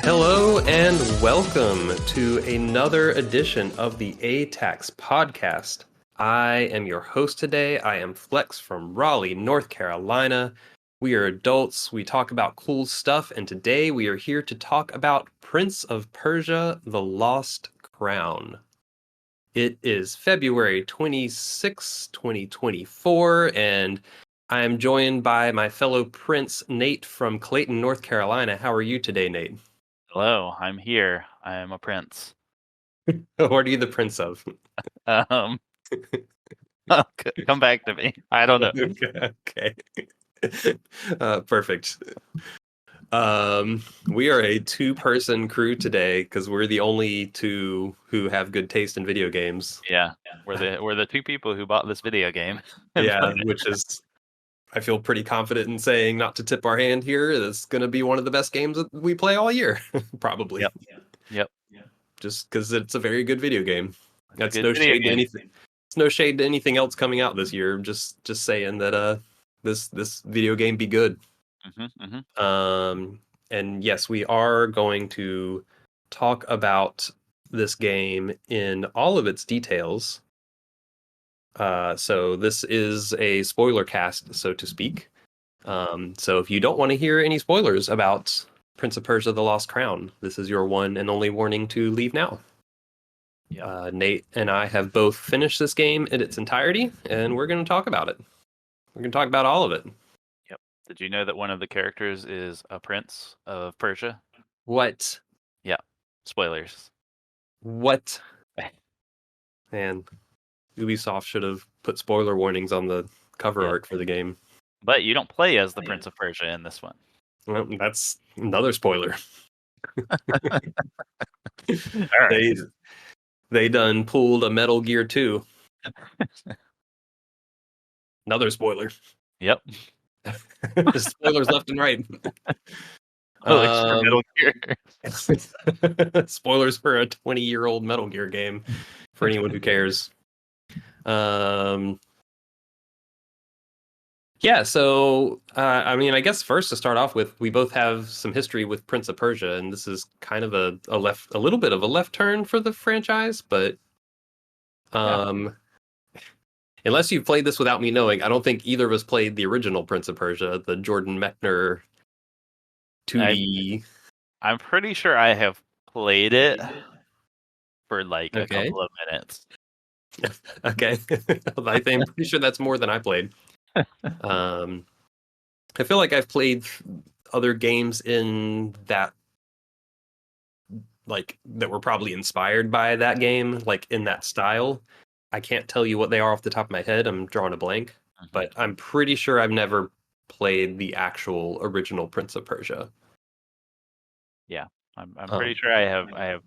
Hello and welcome to another edition of the ATACS podcast. I am your host today. I am Flex from Raleigh, North Carolina. We are adults. We talk about cool stuff, and today we are here to talk about Prince of Persia: The Lost Crown. It is February 26, 2024, and I am joined by my fellow Prince, Nate from Clayton, North Carolina. How are you today, Nate? Hello, I'm here. I am a prince. What are you the prince of? Come back to me. I don't know. Okay. Perfect. We are a two-person crew today because we're the only two who have good taste in video games. Yeah, we're the two people who bought this video game. Yeah, which is, I feel pretty confident in saying, not to tip our hand here, it's going to be one of the best games that we play all year, probably. Yep. Just because it's a very good video game. That's no shade to anything. It's no shade to anything else coming out this year. Just saying that this video game be good. And yes, we are going to talk about this game in all of its details. So this is a spoiler cast, so to speak. So if you don't want to hear any spoilers about Prince of Persia: The Lost Crown, this is your one and only warning to leave now. Nate and I have both finished this game in its entirety, and we're going to talk about it. We're going to talk about all of it. Yep. Did you know that one of the characters is a prince of Persia? What? Yeah. Spoilers. What? Man, Ubisoft should have put spoiler warnings on the cover art for the game. But you don't play as the Prince of Persia in this one. Well, that's another spoiler. All right. They done pulled a Metal Gear 2. Another spoiler. Yep. Spoilers left and right. For Metal Gear. Spoilers for a 20-year-old Metal Gear game for anyone who cares. Yeah, so I mean, I guess first to start off with, we both have some history with Prince of Persia, and this is kind of a little bit of a left turn for the franchise, but unless you've played this without me knowing, I don't think either of us played the original Prince of Persia, the Jordan Mechner 2D. I'm pretty sure I have played it for like a couple of minutes. Okay. I'm pretty sure that's more than I played. I feel like I've played other games in that, like, that were probably inspired by that game, like in that style. I can't tell you what they are off the top of my head. I'm drawing a blank, but I'm pretty sure I've never played the actual original Prince of Persia. Yeah, I'm pretty sure I have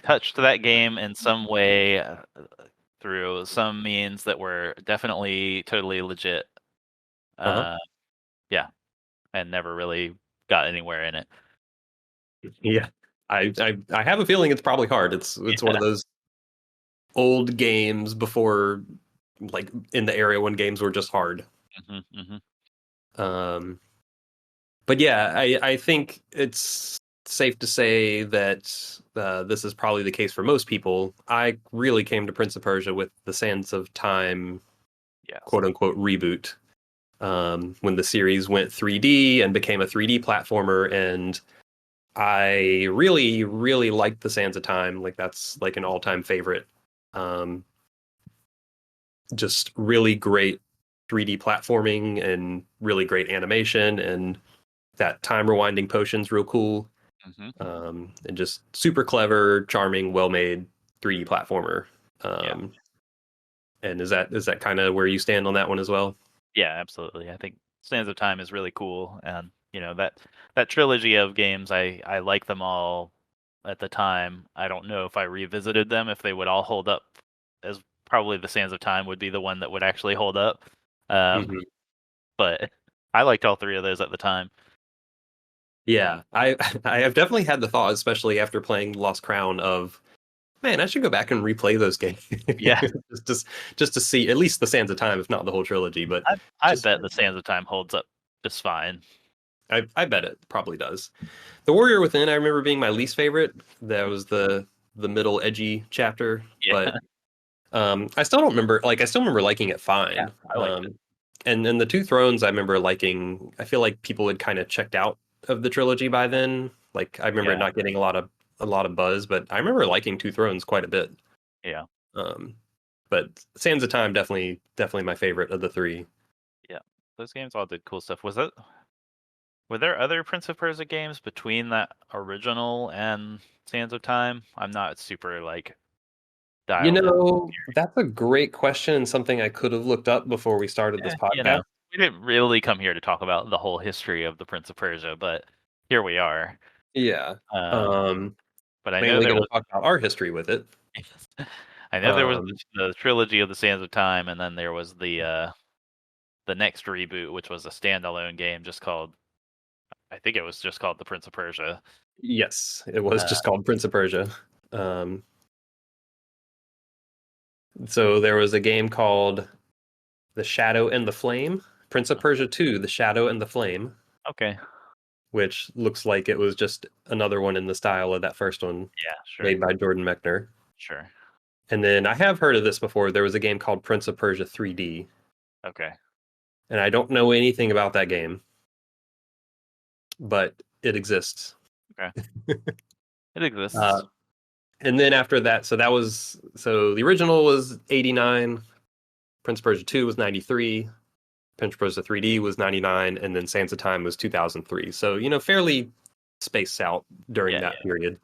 touched that game in some way through some means that were definitely totally legit. Yeah, and never really got anywhere in it. Yeah, I have a feeling it's probably hard. It's one of those old games before, like, in the era when games were just hard. But yeah, I think it's safe to say that this is probably the case for most people. I really came to Prince of Persia with the Sands of Time, quote-unquote, reboot, when the series went 3D and became a 3D platformer, and I really, really liked the Sands of Time. Like, that's like an all-time favorite. Just really great 3D platforming and really great animation, and that time rewinding potion's real cool. And just super clever, charming, well-made 3D platformer. And is that kind of where you stand on that one as well? Yeah, absolutely. I think Sands of Time is really cool, and that trilogy of games, I like them all at the time. I don't know if I revisited them if they would all hold up, as probably the Sands of Time would be the one that would actually hold up. Um, Hmm. but I liked all three of those at the time. Yeah, I I have definitely had the thought, especially after playing Lost Crown, of man, I should go back and replay those games Yeah, just to see at least the Sands of Time, if not the whole trilogy. But I just bet the Sands of Time holds up just fine. I bet it probably does. The Warrior Within, I remember being my least favorite. That was the middle edgy chapter, Yeah, but I still don't remember. Like I still remember liking it yeah, fine. I liked it. And then the Two Thrones, I remember liking. I feel like people had kind of checked out of the trilogy by then. Like I remember it Yeah, not getting a lot of buzz, but I remember liking Two Thrones quite a bit. yeah, Um, but Sands of Time definitely my favorite of the three. yeah. Those games all did cool stuff. Were there other Prince of Persia games between that original and Sands of Time? I'm not super like You dialed in. know, that's a great question and something I could have looked up before we started this You podcast. know, we didn't really come here to talk about the whole history of the Prince of Persia, but here we are. Yeah. Um, Um, but I know Mainly there going to was, talk about our history with it. I know there was Um, the trilogy of the Sands of Time, and then there was the next reboot, which was a standalone game just called, I think it was just called The Prince of Persia. yes, it was Uh, just called Prince of Persia. Um, so there was a game called The Shadow and the Flame, Prince of Persia 2, The Shadow and the Flame, okay, which looks like it was just another one in the style of that first one yeah, sure, made by Jordan Mechner. sure, And then I have heard of this before. There was a game called Prince of Persia 3D, okay, and I don't know anything about that game, but it exists. okay. It Uh, exists. and then after that, so the original was 89, Prince of Persia 2 was 93, Prince of Persia 3D was 99, and then Sands of Time was 2003. So, fairly spaced out during Yeah, that yeah, period.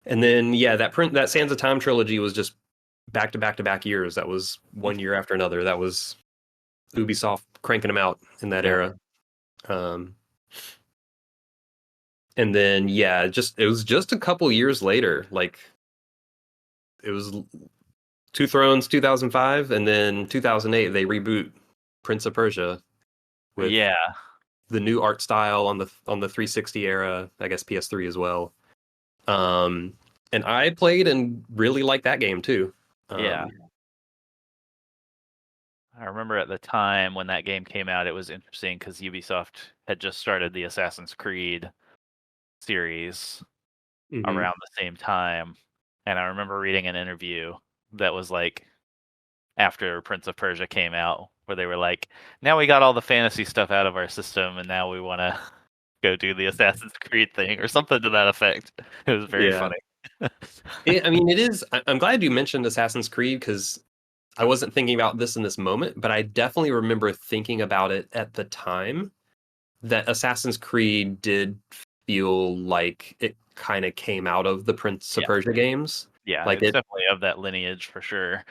And then yeah, that Sands of Time trilogy was just back to back to back years. That was one year after another. That was Ubisoft cranking them out in that yeah, era. Um, and then yeah, it was just a couple years later. Like it was Two Thrones 2005, and then 2008 they reboot Prince of Persia with yeah, the new art style on the 360 era, I guess PS3 as well. Um, and I played and really liked that game too. yeah. Um, I remember at the time when that game came out, it was interesting because Ubisoft had just started the Assassin's Creed series mhm. around the same time. And I remember reading an interview that was like after Prince of Persia came out, where they were like, now we got all the fantasy stuff out of our system, and now we want to go do the Assassin's Creed thing, or something to that effect. It was very Yeah. funny. I mean, it is. I'm glad you mentioned Assassin's Creed because I wasn't thinking about this in this moment, but I definitely remember thinking about it at the time that Assassin's Creed did feel like it kind of came out of the Prince of Yeah, Persia games. yeah, Like it's it, definitely of that lineage for sure.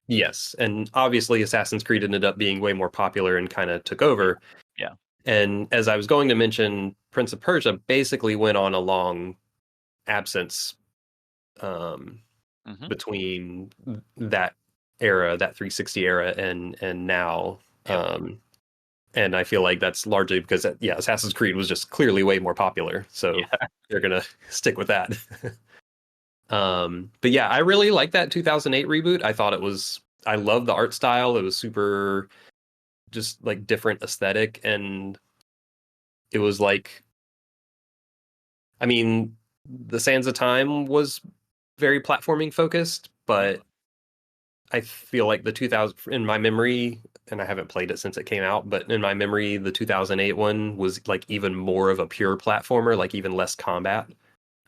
yes. And obviously, Assassin's Creed ended up being way more popular and kind of took Yeah, over. yeah, And as I was going to mention, Prince of Persia basically went on a long absence um, hmm, between that era, that 360 era, and now. yep, And I feel like that's largely because yeah, Assassin's Creed was just clearly way more popular, so yeah, they're gonna stick with that. But yeah, I really like that 2008 reboot. I thought I love the art style. It was super, just like different aesthetic, and it was like, I mean, the Sands of Time was very platforming focused, mhm, but I feel like the 2000 in my memory, and I haven't played it since it came out, but in my memory, the 2008 one was like even more of a pure platformer, like even less combat.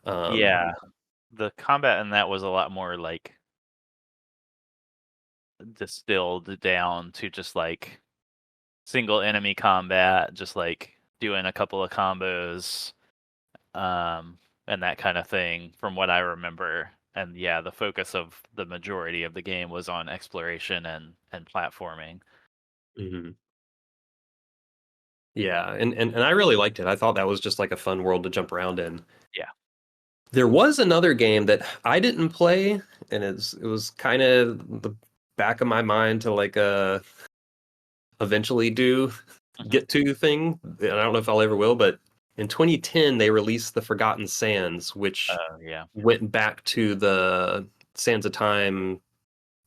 Um, yeah. The combat in that was a lot more like distilled down to just like single enemy combat, just like doing a couple of combos, um, and that kind of thing from what I remember. And yeah, the focus of the majority of the game was on exploration and platforming. mhm. Yeah, and I really liked it. I thought that was just like a fun world to jump around in. Yeah. There was another game that I didn't play, and it was kind of the back of my mind to like eventually do Hmm. get to thing. And I don't know if I'll ever will, but in 2010 they released the Forgotten Sands, which Oh yeah. went back to the Sands of Time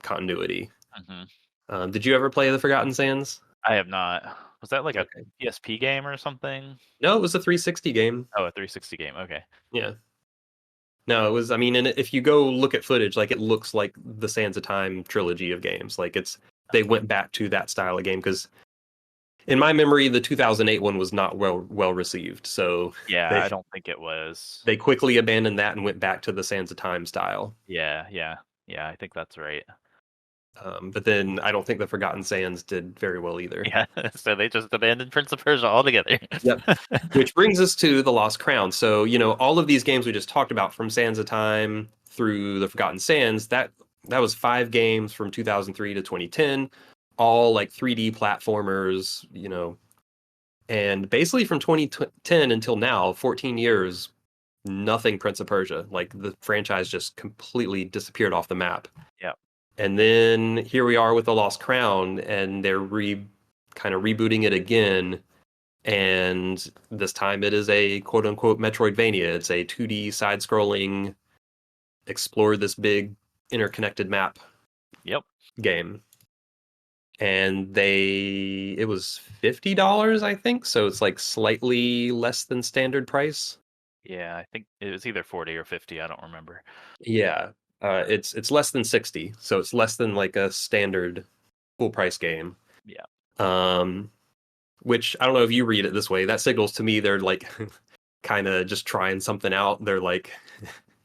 continuity. Hmm. Did you ever play the Forgotten Sands? I have not. Was that like a Okay. PSP game or something? No, it was a 360 game. Oh, a 360 game. Okay. Yeah. No, it was. I mean, and if you go look at footage, like it looks like the Sands of Time trilogy of games. Like they went back to that style of game because in my memory, the 2008 one was not well received. So Yeah, they I don't think it was. they quickly abandoned that and went back to the Sands of Time style. Yeah, yeah, yeah. I think that's right. But then I don't think the Forgotten Sands did very well either. Yeah. So they just abandoned Prince of Persia altogether. Yep. Which brings us to the Lost Crown. So, all of these games we just talked about from Sands of Time through the Forgotten Sands, that was 5 games from 2003 to 2010, all like 3D platformers, and basically from 2010 until now, 14 years, nothing Prince of Persia. Like the franchise just completely disappeared off the map. Yeah. And then here we are with the Lost Crown, and they're kind of rebooting it again. And this time it is a quote unquote Metroidvania. It's a 2D side scrolling, explore this big interconnected map Yep. game. And it was $50, I think. So it's like slightly less than standard price. Yeah, I think it was either 40 or 50. I don't remember. Yeah. It's less than 60. So it's less than like a standard full price game. Yeah. Um, which I don't know if you read it this way. That signals to me they're like kind of just trying something out. They're like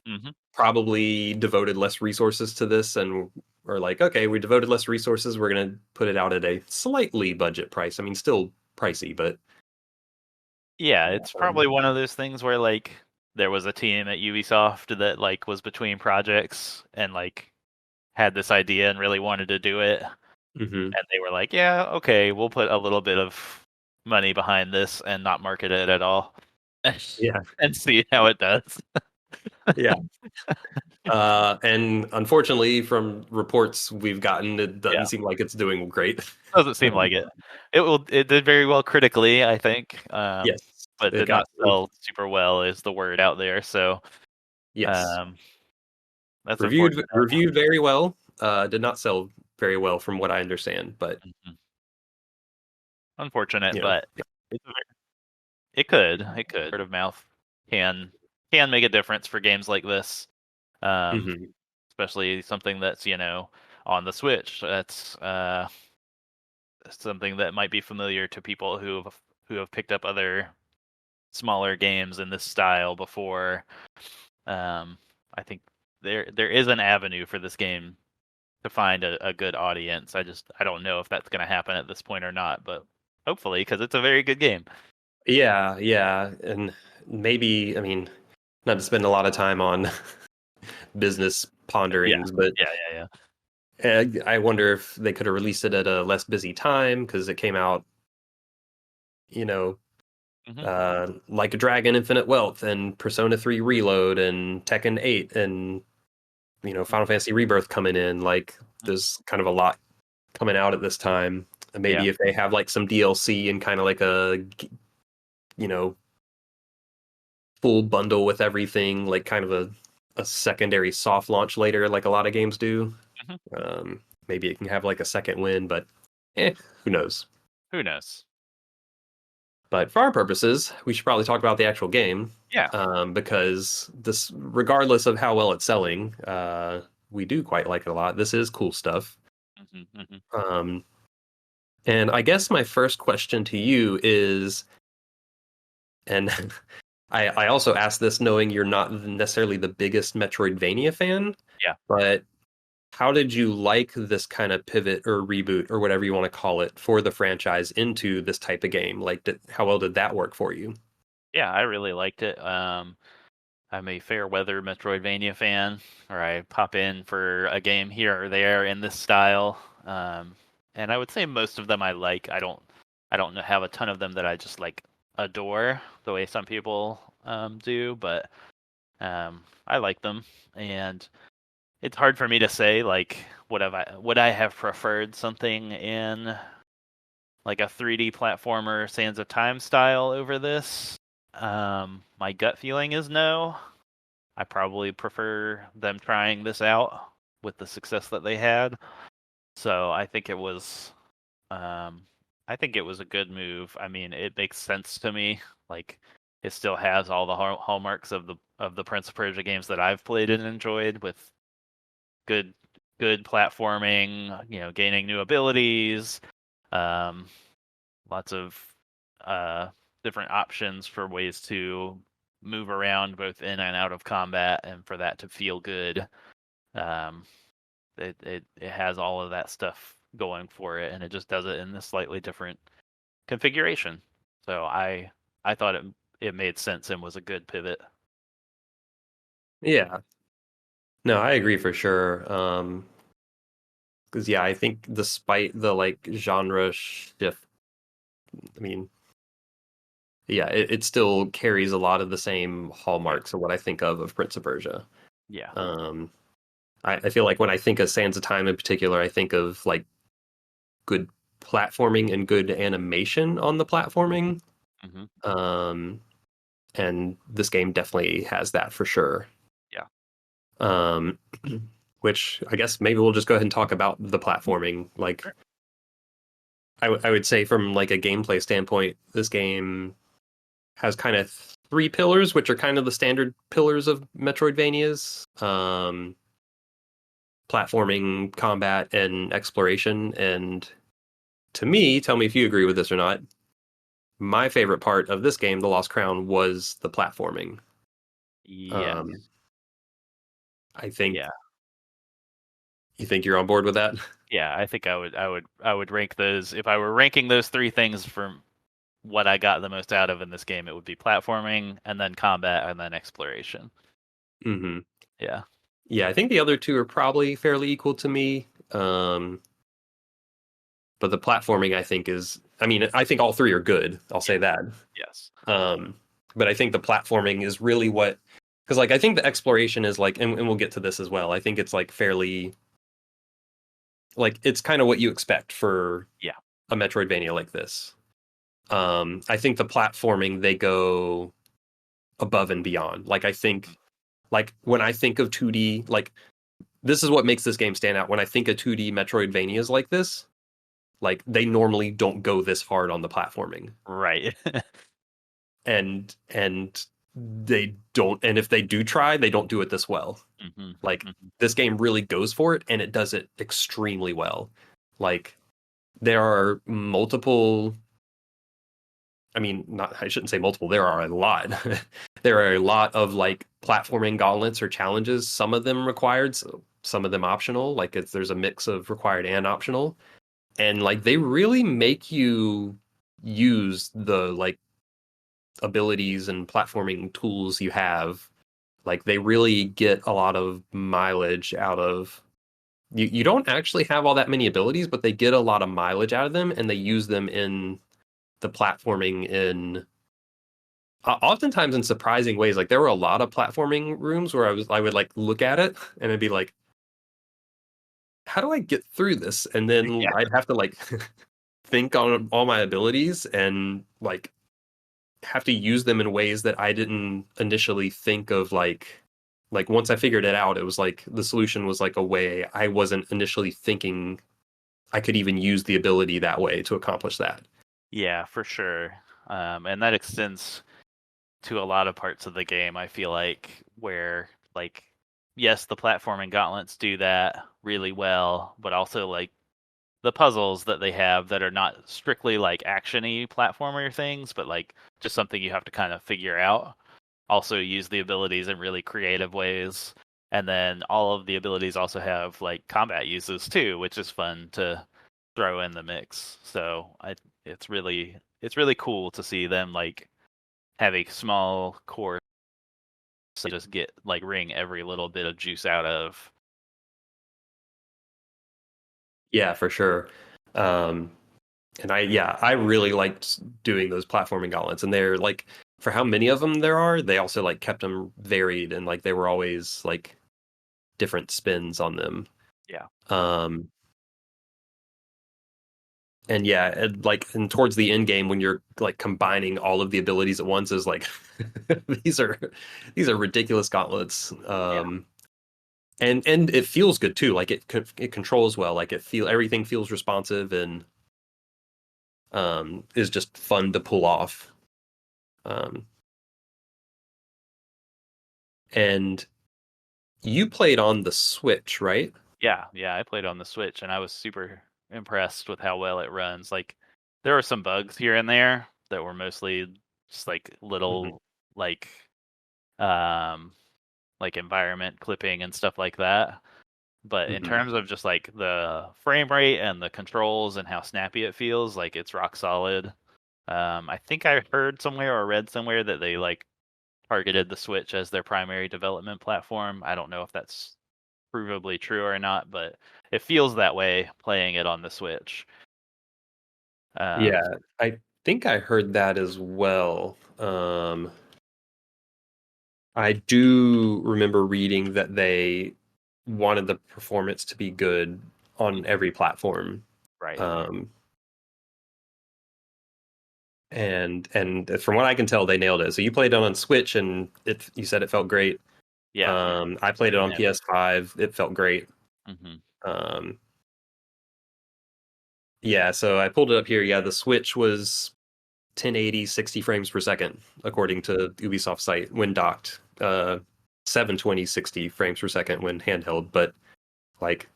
Hmm. probably devoted less resources to this and are like, okay, we devoted less resources. We're going to put it out at a slightly budget price. I mean, still pricey, but Yeah, it's um, probably one of those things where like there was a team at Ubisoft that like was between projects and like had this idea and really wanted to do it. mhm. And they were like, yeah, okay, we'll put a little bit of money behind this and not market it at all Yeah, and see how it does. yeah. And unfortunately, from reports we've gotten, it doesn't Yeah, seem like it's doing great. doesn't seem like it. It did very well critically, I think, Yes, but it did got not sell super well is the word out there. So yes um, that's reviewed unfortunate. reviewed very well. Did not sell very well from what I understand, but Mhm. Unfortunate, you know, but it's, it could. Word of mouth can can make a difference for games like this, um, mhm. especially something that's on the Switch. That's something that might be familiar to people who have picked up other smaller games in this style before. Um, I think there is an avenue for this game to find a good audience. I don't know if that's going to happen at this point or not, but hopefully because it's a very good game. Yeah, yeah, and maybe I mean not to spend a lot of time on business Yeah, ponderings, but yeah, yeah, yeah. I wonder if they could have released it at a less busy time because it came out, you know, Hmm. like a Dragon Infinite Wealth and Persona 3 Reload and Tekken 8 and Final Fantasy Rebirth coming in. Like there's kind of a lot coming out at this time. And Yeah. maybe if they have like some DLC and kind of like you know, full bundle with everything, like kind of a secondary soft launch later, like a lot of games do. Hmm. Maybe it can have like a second win, but who knows? Who knows? But for our purposes, we should probably talk about the actual game, Yeah. because this, regardless of how well it's selling, we do quite like it a lot. This is cool stuff. Hmm. Hmm. Um, and I guess my first question to you is, and I also ask this knowing you're not necessarily the biggest Metroidvania fan, Yeah. but how did you like this kind of pivot or reboot or whatever you want to call it for the franchise into this type of game? Like, how well did that work for you? Yeah, I really liked it. I'm a fair weather Metroidvania fan, or I pop in for a game here or there in this style. And I would say most of them I like. I don't have a ton of them that I just like adore the way some people do, but I like them, and it's hard for me to say like would I have preferred something in like a 3D platformer Sands of Time style over this. My gut feeling is no. I probably prefer them trying this out with the success that they had. So I think it was a good move. I mean, it makes sense to me. Like, it still has all the hallmarks of the Prince of Persia games that I've played and enjoyed, with good good platforming, gaining new abilities, um, lots of uh, different options for ways to move around both in and out of combat, and for that to feel good. Um, it has all of that stuff going for it, and it just does it in a slightly different configuration. So I thought it made sense and was a good pivot. Yeah. No, I agree for sure. Because yeah, I think despite the like genre shift, I mean, yeah, it still carries a lot of the same Yeah. hallmarks of what I think of Prince of Persia. Yeah. Um, I feel like when I think of Sands of Time in particular, I think of like good platforming and good animation on the platforming. Hmm. Um, and this game definitely has that for sure. Yeah. Um, which I guess maybe we'll just go ahead and talk about the platforming. Like, Sure. I would say from like a gameplay standpoint, this game has kind of three pillars, which are kind of the standard pillars of Metroidvanias. Platforming, combat, and exploration. And to me, tell me if you agree with this or not, my favorite part of this game, The Lost Crown, was the platforming. Yeah. Um, I think Yeah. you think you're on board with that. Yeah. I think I would rank those, if I were ranking those three things from what I got the most out of in this game, it would be platforming, and then combat, and then exploration. Hmm. Yeah. Yeah, I think the other two are probably fairly equal to me. But the platforming, I think, is, I mean, I think all three are good. I'll Yeah. say that. Yes. Um, but I think the platforming is really what, because like I think the exploration is like, and we'll get to this as well. I think it's like fairly, like it's kind of what you expect for Yeah. a Metroidvania like this. I think the platforming they go above and beyond. Like I think, like when I think of 2D, like this is what makes this game stand out. When I think of 2D Metroidvanias like this, like they normally don't go this hard on the platforming. Right. And they don't, and if they do try, they don't do it this well. Hmm. Like Hmm. this game really goes for it and it does it extremely well. Like there are multiple, I mean, not, I shouldn't say multiple, there are a lot. There are a lot of like platforming gauntlets or challenges, some of them required, some of them optional. Like it's, there's a mix of required and optional. And like they really make you use the like abilities and platforming tools you have. Like they really get a lot of mileage out of you. You don't actually have all that many abilities, but they get a lot of mileage out of them and they use them in the platforming in oftentimes in surprising ways. Like there were a lot of platforming rooms where I would like look at it and I'd be like, how do I get through this? And then Yeah. I'd have to like think on all my abilities and like have to use them in ways that I didn't initially think of. Like once I figured it out, it was like the solution was like a way I wasn't initially thinking I could even use the ability that way to accomplish that. Yeah, for sure. And that extends to a lot of parts of the game, I feel like, where like yes, the platforming gauntlets do that really well, but also like the puzzles that they have that are not strictly like actiony platformer things, but like just something you have to kind of figure out. Also use the abilities in really creative ways. And then all of the abilities also have like combat uses too, which is fun to throw in the mix. So it's really cool to see them like have a small core to just get like wring every little bit of juice out of. Yeah, for sure. Um, and I, yeah, I really liked doing those platforming gauntlets, and they're like for how many of them there are, they also like kept them varied and like they were always like different spins on them. Yeah. Um, and yeah, and towards the end game when you're like combining all of the abilities at once is like these are these are ridiculous gauntlets. Yeah. And it feels good too. Like it controls well. Like everything feels responsive and is just fun to pull off. Um, and you played on the Switch, right? Yeah, yeah, I played on the Switch and I was super impressed with how well it runs. Like there were some bugs here and there that were mostly just like Hmm. little like um like environment clipping and stuff like that. But in Hmm. terms of just like the frame rate and the controls and how snappy it feels, like it's rock solid. I think I heard somewhere or read somewhere that they like targeted the Switch as their primary development platform. I don't know if that's provably true or not, but it feels that way playing it on the Switch. Yeah, So I think I heard that as well. I do remember reading that they wanted the performance to be good on every platform. right, Um, and from what I can tell, they nailed it. So you played it on Switch, and you said it felt great. yeah, I played it on yeah. PS5. It felt great. Hmm. Um, yeah, so I pulled it up here. Yeah, the Switch was 1080, 60 frames per second, according to Ubisoft site when docked. 720, 60 frames per second when handheld, but like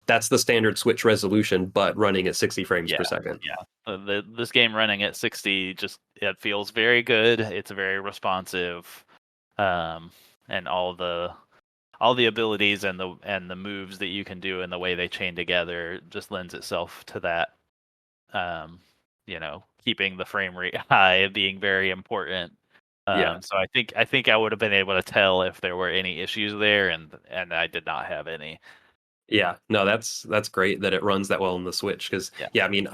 that's the standard Switch resolution, but running at 60 frames Yeah, per second. yeah. This game running at 60 just it feels very good. It's very responsive, um, and all the abilities and the moves that you can do and the way they chain together just lends itself to that. Um, keeping the frame rate high being very important. Yeah. So I think I would have been able to tell if there were any issues there, and I did not have any. Yeah. No, that's great that it runs that well on the Switch because Yeah, yeah, I mean,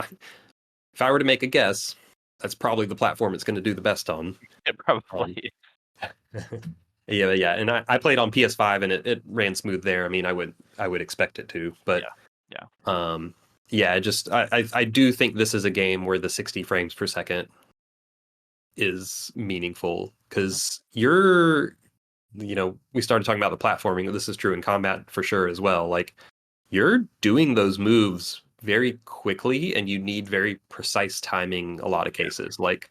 if I were to make a guess, that's probably the platform it's going to do the best on. it Um, probably. yeah, yeah, and I played on PS5 and it ran smooth there. I mean, I would expect it to, but Yeah, yeah. um, yeah, I do think this is a game where the 60 frames per second is meaningful Hmm. because we started talking about the platforming. This is true in combat for sure as well. Like you're doing those moves very quickly and you need very precise timing a lot of cases. Like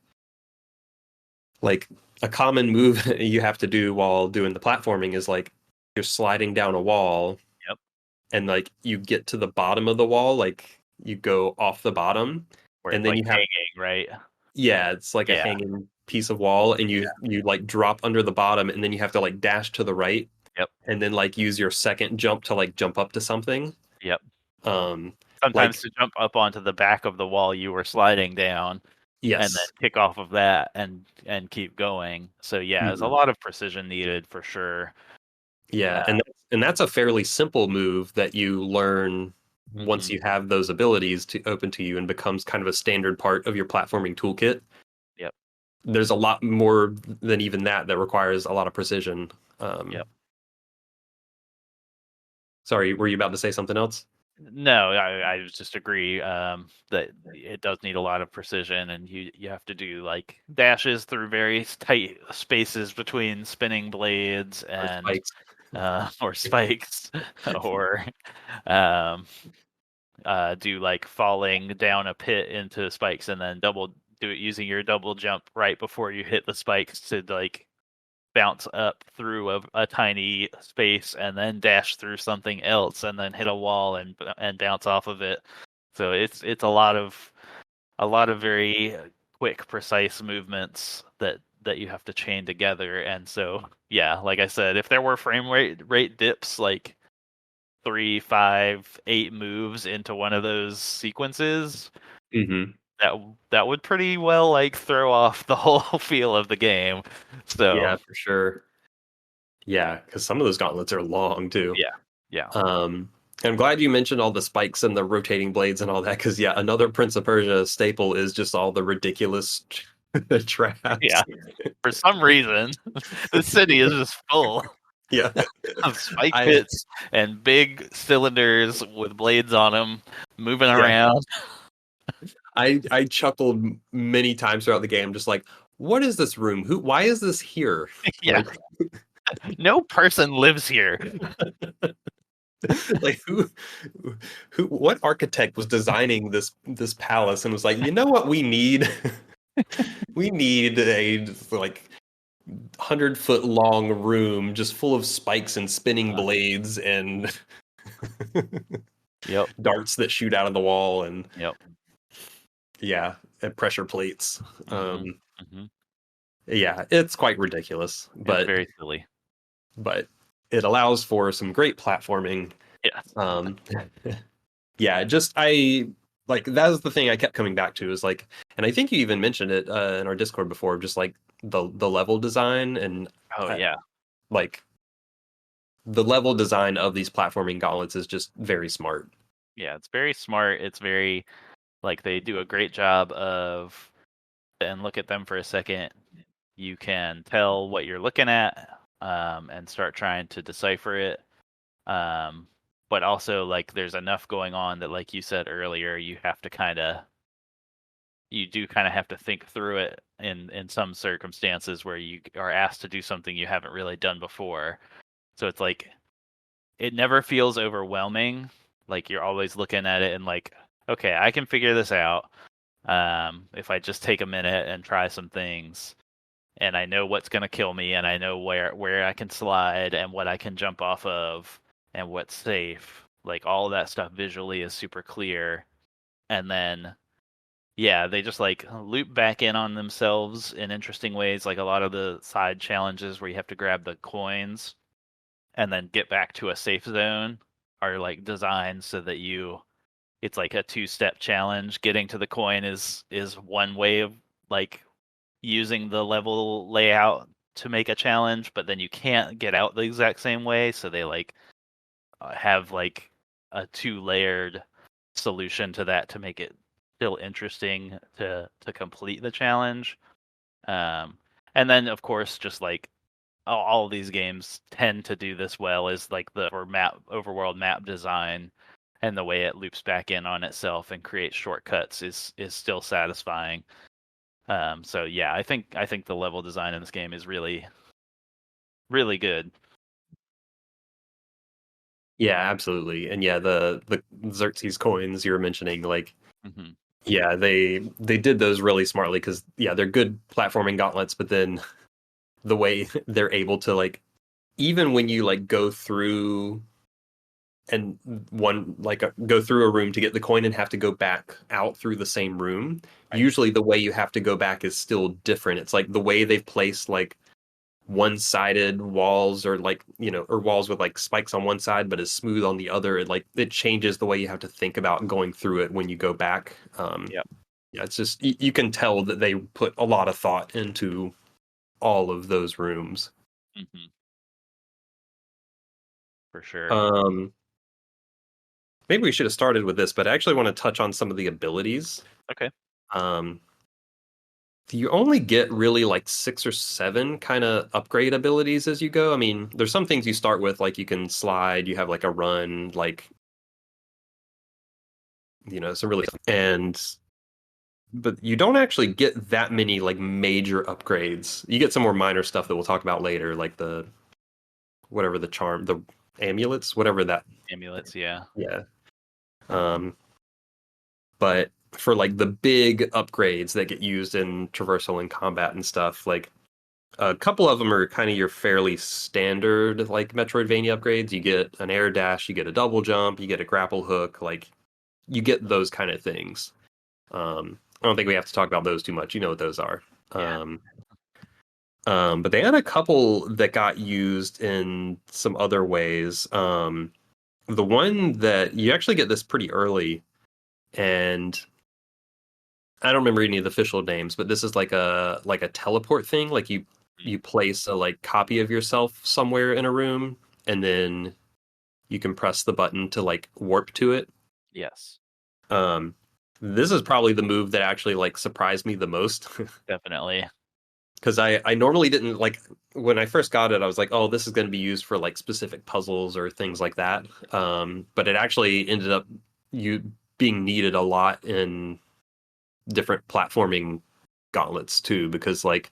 a common move you have to do while doing the platforming is like you're sliding down a wall Yep. and like you get to the bottom of the wall, like you go off the bottom Where and it's then like you have hanging, right? yeah, it's like a Yeah, hanging piece of wall and yeah. you like drop under the bottom and then you have to like dash to the right Yep, and then like use your second jump to like jump up to something. yep. Um Sometimes like to jump up onto the back of the wall you were sliding down, and then yes. kick off of that and keep going. So yeah, there's a Mhm. lot of precision needed for sure. Yeah, Uh, and that's a fairly simple move that you learn once hmm. you have those abilities to open to you and becomes kind of a standard part of your platforming toolkit. Yep, There's a lot more than even that requires a lot of precision. Um, yep. sorry, were you about to say something else? No, I just agree that it does need a lot of precision, and you have to do like dashes through very tight spaces between spinning blades Or and spikes? or spikes, or um, do like falling down a pit into spikes and then do it using your double jump right before you hit the spikes to like bounce up through a tiny space and then dash through something else and then hit a wall and bounce off of it. So it's a lot of very quick, precise movements that you have to chain together. And so yeah, like I said, if there were frame rate dips like 3, 5, 8 moves into one of those sequences, Hmm. that would pretty well like throw off the whole feel of the game. So Yeah, for sure. Yeah, because some of those gauntlets are long too. yeah, yeah, Um, I'm glad you mentioned all the spikes and the rotating blades and all that, because yeah, another Prince of Persia staple is just all the ridiculous The traps. Yeah. For some reason, the city is just full Yeah. of spike pits and big cylinders with blades on them moving around. I chuckled many times throughout the game, just like, what is this room? Why is this here? Yeah. Like, no person lives here. like what architect was designing this palace and was like, you know what we need? We need a like 100-foot long room just full of spikes and spinning blades and Yep. darts that shoot out of the wall and Yep. yeah, and pressure plates. Mm-hmm. Yeah, it's quite ridiculous, It's very silly. but it allows for some great platforming. Yeah. Yeah, just I like that is the thing I kept coming back to is like, and I think you even mentioned it in our Discord before, just like the level design and yeah, like the level design of these platforming gauntlets is just very smart. Yeah, it's very smart. It's very like they do a great job of, and look at them for a second. You can tell what you're looking at and start trying to decipher it. But also like there's enough going on that, like you said earlier, you do kind of have to think through it in some circumstances where you are asked to do something you haven't really done before. So it's like it never feels overwhelming. Like you're always looking at it and like, okay, I can figure this out if I just take a minute and try some things. And I know what's going to kill me, and I know where I can slide and what I can jump off of and what's safe. Like all of that stuff visually is super clear. And then yeah, they just like loop back in on themselves in interesting ways, like a lot of the side challenges where you have to grab the coins and then get back to a safe zone are like designed so that it's like a two-step challenge. Getting to the coin is one way of like using the level layout to make a challenge, but then you can't get out the exact same way, so they like have like a two-layered solution to that to make it still interesting to complete the challenge. And then of course just like all of these games tend to do this well is like the overworld map design and the way it loops back in on itself and creates shortcuts is still satisfying. So yeah, I think the level design in this game is really, really good. Yeah, absolutely. And yeah, the Xerxes coins you were mentioning, like, yeah, they did those really smartly because yeah, they're good platforming gauntlets, but then the way they're able to like, even when you like go through and go through a room to get the coin and have to go back out through the same room, usually the way you have to go back is still different. It's like the way they've placed like one-sided walls or like or walls with like spikes on one side but is smooth on the other. It changes the way you have to think about going through it when you go back. Yeah, it's just you can tell that they put a lot of thought into all of those rooms. For sure. Maybe we should have started with this, but I actually want to touch on some of the abilities. Okay. You only get really like 6 or 7 kind of upgrade abilities as you go. I mean, there's some things you start with, like you can slide, you have like a run, like some really but you don't actually get that many like major upgrades. You get some more minor stuff that we'll talk about later, like the amulets, whatever that amulets, yeah. Yeah. But for like the big upgrades that get used in traversal and combat and stuff, like a couple of them are kind of your fairly standard like Metroidvania upgrades. You get an air dash, you get a double jump, you get a grapple hook, like you get those kind of things. I don't think we have to talk about those too much. You know what those are. Yeah. But they had a couple that got used in some other ways. The one that you actually get this pretty early, and I don't remember any of the official names, but this is like a teleport thing. Like you place a like copy of yourself somewhere in a room, and then you can press the button to like warp to it. Yes. this is probably the move that actually like surprised me the most. Definitely. Because I normally didn't like when I first got it, I was like, oh, this is going to be used for like specific puzzles or things like that. But it actually ended up you being needed a lot in different platforming gauntlets too, because like,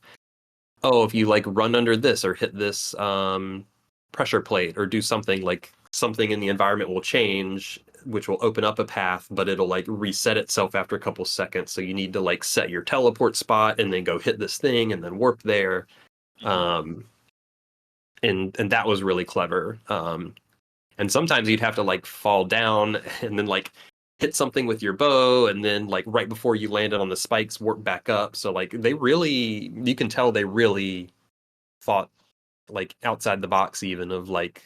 oh, if you like run under this or hit this pressure plate or do something, like something in the environment will change, which will open up a path, but it'll like reset itself after a couple seconds. So you need to like set your teleport spot and then go hit this thing and then warp there. Mhm. Um, and that was really clever. And sometimes you'd have to like fall down and then like hit something with your bow, and then like right before you landed on the spikes, warp back up. So like they really, you can tell they really thought like outside the box, even of like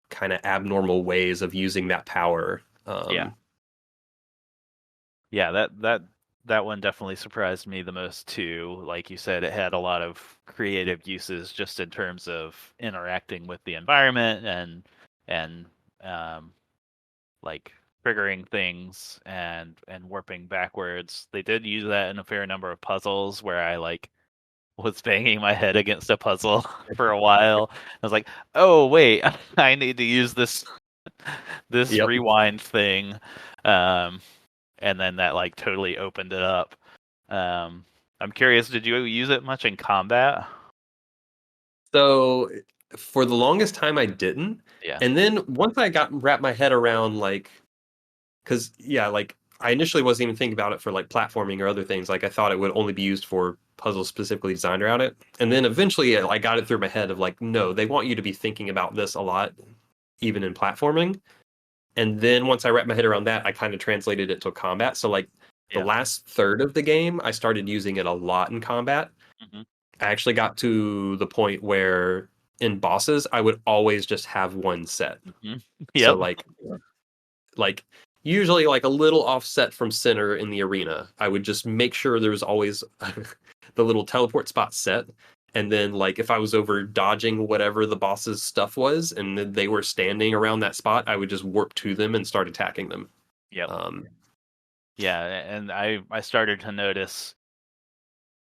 kind of abnormal ways of using that power. Yeah. Yeah, that one definitely surprised me the most too. Like you said, it had a lot of creative uses just in terms of interacting with the environment and um, like triggering things and warping backwards. They did use that in a fair number of puzzles where I like was banging my head against a puzzle for a while. I was like, "Oh wait, I need to use this Yep. rewind thing." Um, and then that like totally opened it up. I'm curious, did you use it much in combat? So for the longest time, I didn't. Yeah. And then once I got wrapped my head around like, because yeah, like I initially wasn't even thinking about it for like platforming or other things. Like I thought it would only be used for puzzles specifically designed around it. And then eventually I got it through my head of like, no, they want you to be thinking about this a lot, even in platforming. And then once I wrapped my head around that, I kind of translated it to combat. So like the Yeah. last third of the game, I started using it a lot in combat. Hmm. I actually got to the point where in bosses, I would always just have one set. Hmm. So Yep. like usually like a little offset from center in the arena. I would just make sure there was always the little teleport spot set. And then like if I was over dodging whatever the boss's stuff was and they were standing around that spot, I would just warp to them and start attacking them. Yep. Um, Yeah, and I started to notice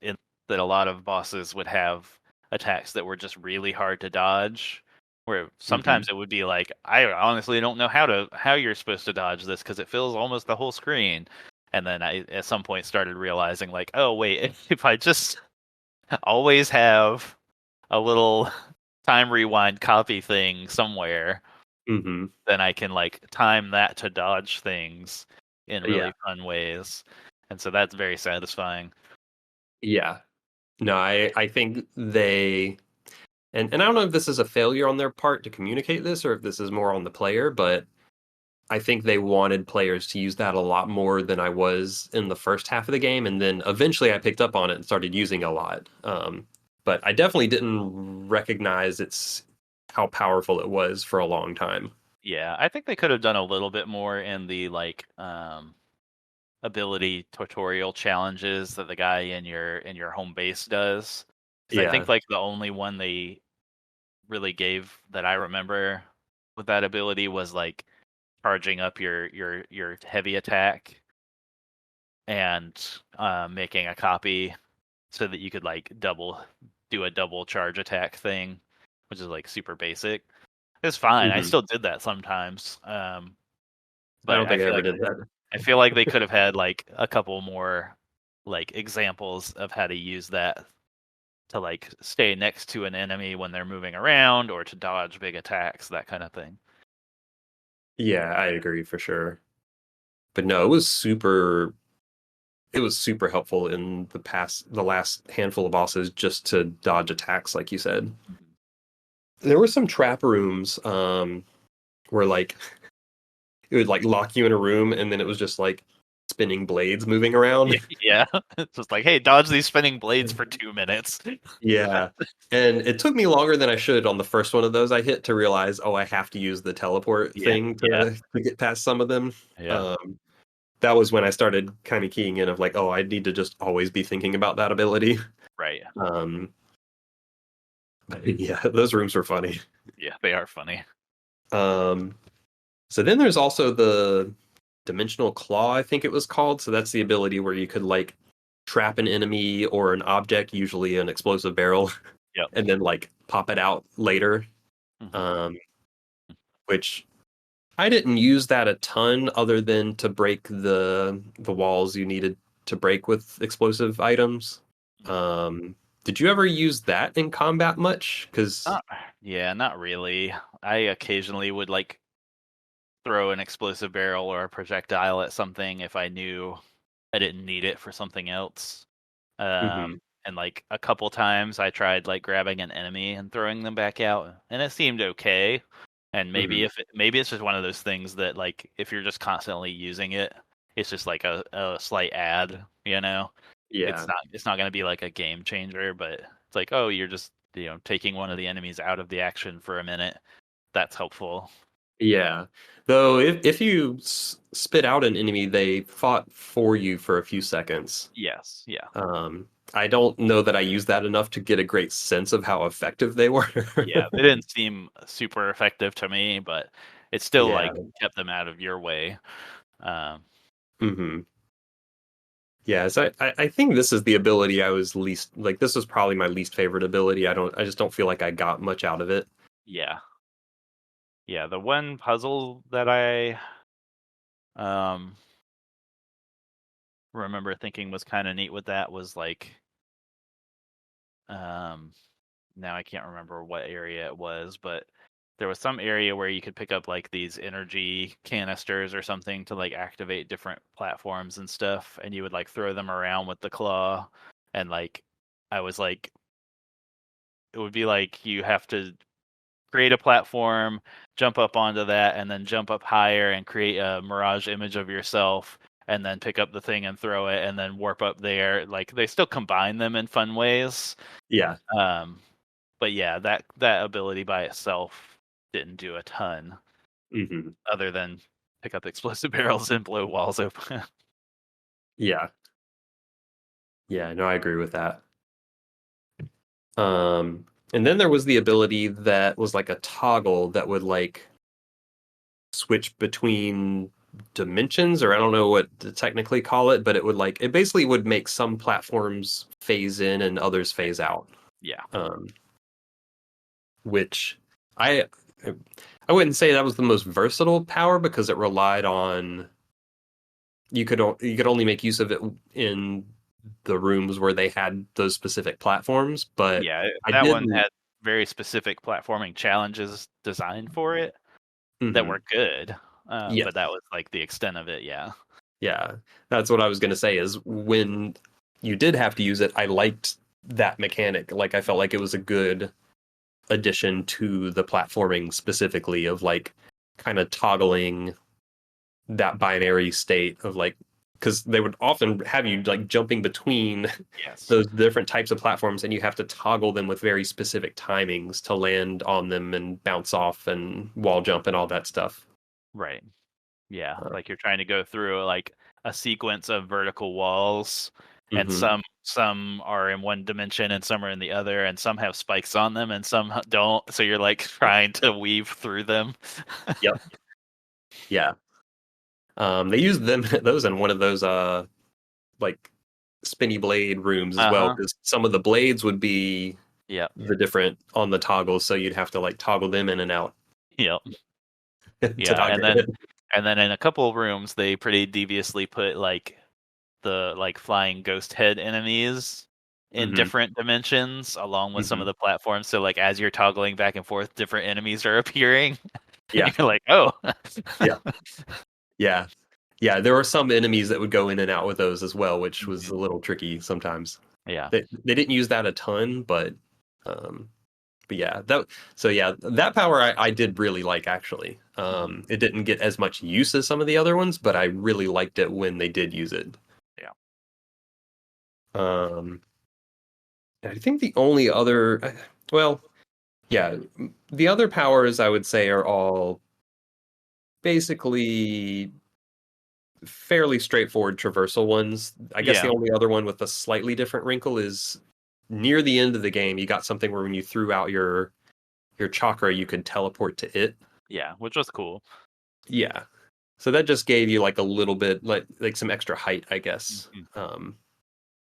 in that a lot of bosses would have attacks that were just really hard to dodge. Where mhm. sometimes it would be like, I honestly don't know how you're supposed to dodge this because it fills almost the whole screen. And then I at some point started realizing like, oh wait, if I just always have a little time rewind copy thing somewhere, Mhm. then I can like time that to dodge things in Yeah. really fun ways. And so that's very satisfying. Yeah. No, I think they and I don't know if this is a failure on their part to communicate this or if this is more on the player, but I think they wanted players to use that a lot more than I was in the first half of the game, and then eventually I picked up on it and started using it a lot. But I definitely didn't recognize its how powerful it was for a long time. Yeah, I think they could have done a little bit more in the like ability tutorial challenges that the guy in your home base does. Because I Yeah. think like the only one they really gave that I remember with that ability was like charging up your heavy attack and making a copy so that you could like do a double charge attack thing, which is like super basic. It's fine. I Hmm. still did that sometimes. I But don't think I ever did that. I feel like they could have had like a couple more like examples of how to use that to like stay next to an enemy when they're moving around or to dodge big attacks, that kind of thing. Yeah, I agree for sure. But no, it was super helpful in the last handful of bosses just to dodge attacks, like you said. Mhm. There were some trap rooms where like it would like lock you in a room and then it was just like spinning blades moving around. Yeah, yeah. It's just like, hey, dodge these spinning blades for 2 minutes. Yeah. And it took me longer than I should on the first one of those I hit to realize, oh, I have to use the teleport Yeah, thing yeah, to get past some of them. yeah. Um, that was when I started kind of keying in of like, oh, I need to just always be thinking about that ability. Right. Um, yeah, those rooms were funny. Yeah, they are funny. Um, so then there's also Dimensional Claw, I think it was called. So that's the ability where you could like trap an enemy or an object, usually an explosive barrel, Yep. and then like pop it out later. Hmm. Um, which I didn't use that a ton other than to break the walls you needed to break with explosive items. Um, did you ever use that in combat much? Because Not, yeah, not really. I occasionally would like throw an explosive barrel or a projectile at something if I knew I didn't need it for something else. hmm And like a couple times I tried like grabbing an enemy and throwing them back out, and it seemed okay. And hmm maybe it's just one of those things that like if you're just constantly using it, it's just like a slight add, you know. yeah, It's not going to be like a game changer, but it's like, oh, you're just, taking one of the enemies out of the action for a minute. That's helpful. yeah. Though if you spit out an enemy, they fought for you for a few seconds. Yes, yeah. I don't know that I used that enough to get a great sense of how effective they were. Yeah, they didn't seem super effective to me, but it still Yeah. like kept them out of your way. Um, hmm Yeah, so I think this is the ability I was least like this was probably my least favorite ability. I just don't feel like I got much out of it. yeah, yeah. The one puzzle that I um, remember thinking was kind of neat with that was like, um, now I can't remember what area it was, but there was some area where you could pick up like these energy canisters or something to like activate different platforms and stuff, and you would like throw them around with the claw, and like I was like, it would be like you have to create a platform, jump up onto that, and then jump up higher and create a mirage image of yourself, and then pick up the thing and throw it, and then warp up there. Like they still combine them in fun ways. Yeah. Um, but yeah, that ability by itself didn't do a ton hmm other than pick up explosive barrels and blow walls open. Yeah. Yeah, no, I agree with that. And then there was the ability that was like a toggle that would like switch between dimensions, or I don't know what to technically call it, but it basically would make some platforms phase in and others phase out. Yeah, Um, which I I wouldn't say that was the most versatile power because it relied on you could only make use of it in the rooms where they had those specific platforms, but yeah. I That did one had very specific platforming challenges designed for it that mhm. were good, Yeah, but that was like the extent of it. Yeah, yeah. That's what I was gonna say is when you did have to use it, I liked that mechanic. Like I felt like it was a good addition to the platforming specifically of like kind of toggling that binary state of like because they would often have you like jumping between yes, those different types of platforms and you have to toggle them with very specific timings to land on them and bounce off and wall jump and all that stuff. right. Yeah, Uh, like you're trying to go through like a sequence of vertical walls, and hmm some are in one dimension and some are in the other, and some have spikes on them and some don't. So you're like trying to weave through them. Yep. Yeah. They used them those in one of those like spinny blade rooms as well Uh-huh. because some of the blades would be Yep. the different on the toggles, so you'd have to like toggle them in and out Yep. to Yeah, not and get hit. then in a couple of rooms they pretty deviously put like the like flying ghost head enemies in hmm different dimensions along with some hmm of the platforms. So like as you're toggling back and forth, different enemies are appearing. And Yeah. you're like, oh. Yeah. Yeah. Yeah. There were some enemies that would go in and out with those as well, which was a Mhm. little tricky sometimes. Yeah. They didn't use that a ton, um, but yeah, that power I did really like actually. Mhm. It didn't get as much use as some of the other ones, but I really liked it when they did use it. Yeah. Um, I think the only other, well, yeah, the other powers I would say are all basically fairly straightforward traversal ones. I guess the Yeah. only other one with a slightly different wrinkle is near the end of the game, you got something where when you threw out your chakra, you could teleport to it. Yeah. Which was cool. Yeah. So that just gave you like a little bit like some extra height, I guess. Mhm.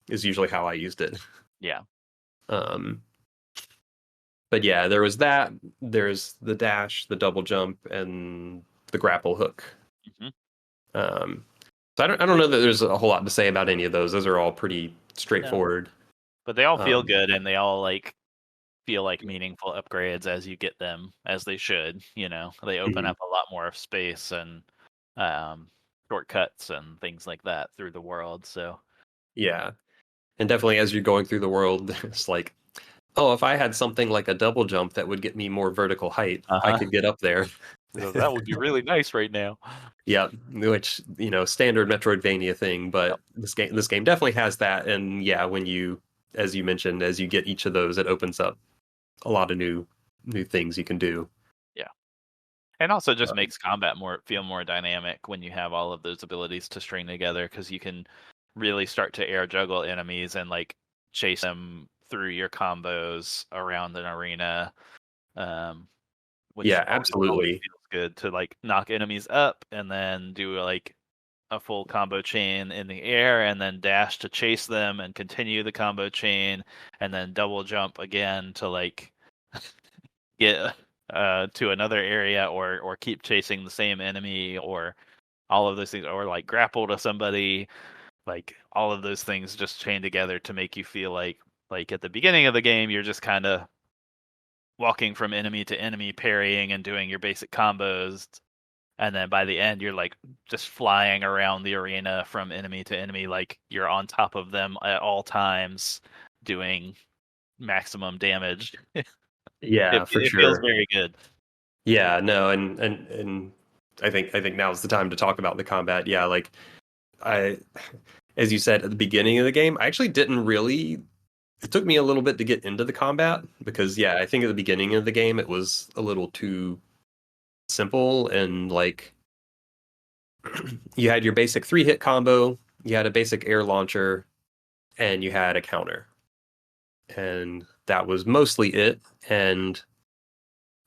Is usually how I used it. Yeah. Um, but yeah, there was that. There's the dash, the double jump, and the grapple hook. Hmm. Um, so I don't know that there's a whole lot to say about any of those. Those are all pretty No, straightforward. but they all feel Um, good, and they all like feel like meaningful upgrades as you get them, as they should. They open mhm. up a lot more space and um, shortcuts and things like that through the world. So, Yeah, and definitely as you're going through the world, it's like, oh, if I had something like a double jump that would get me more vertical height, I uh-huh. could get up there. That would be really nice right now. Yeah, which standard Metroidvania thing, Yep. but this game definitely has that. And yeah, when you, as you mentioned, as you get each of those, it opens up a lot of new things you can do. Yeah. And also just Um, makes combat feel more dynamic when you have all of those abilities to string together, because you can really start to air juggle enemies and like chase them through your combos around an arena, um, which yeah, always absolutely. feels good to like knock enemies up and then do like a full combo chain in the air and then dash to chase them and continue the combo chain and then double jump again to like get to another area, or keep chasing the same enemy, or all of those things, or like grapple to somebody. Like all of those things just chain together to make you feel like at the beginning of the game you're just kind of walking from enemy to enemy, parrying and doing your basic combos, and then by the end you're like just flying around the arena from enemy to enemy, like you're on top of them at all times doing maximum damage. it, Yeah, for it feels sure. very good. Yeah, no, and I think now's the time to talk about the combat. Yeah, like I, as you said at the beginning of the game, I actually didn't really. It took me a little bit to get into the combat because yeah, I think at the beginning of the game it was a little too simple and like you had your basic 3-hit combo, you had a basic air launcher, and you had a counter. And that was mostly it. And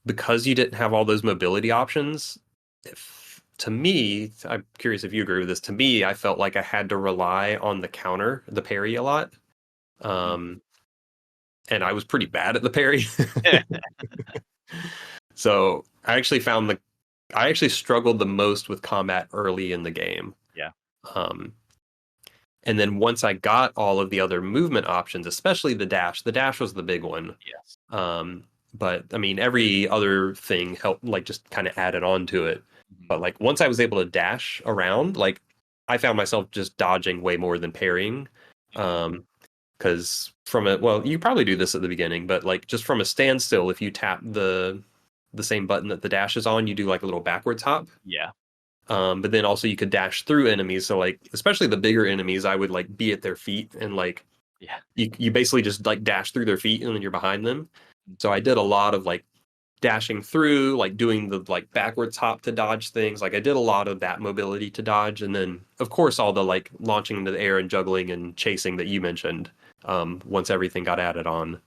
because you didn't have all those mobility options, to me, I'm curious if you agree with this. To me, I felt like I had to rely on the counter, the parry a lot. Mhm. Um, and I was pretty bad at the parry. So I actually struggled the most with combat early in the game. Yeah. Um, and then once I got all of the other movement options, especially the dash was the big one. Yes. Um, but I mean, every other thing helped, like just kind of added on to it. Mhm. But like once I was able to dash around, like I found myself just dodging way more than parrying. Mhm. Because well, you probably do this at the beginning, but like just from a standstill, if you tap the same button that the dash is on, you do like a little backwards hop. Yeah. But then also you could dash through enemies. So like especially the bigger enemies, I would like be at their feet and like Yeah. you basically just like dash through their feet and then you're behind them. So Mhm. I did a lot of like dashing through, like doing the like backwards hop to dodge things. Like I did a lot of that mobility to dodge, and then of course all the like launching into the air and juggling and chasing that you mentioned. Once everything got added on,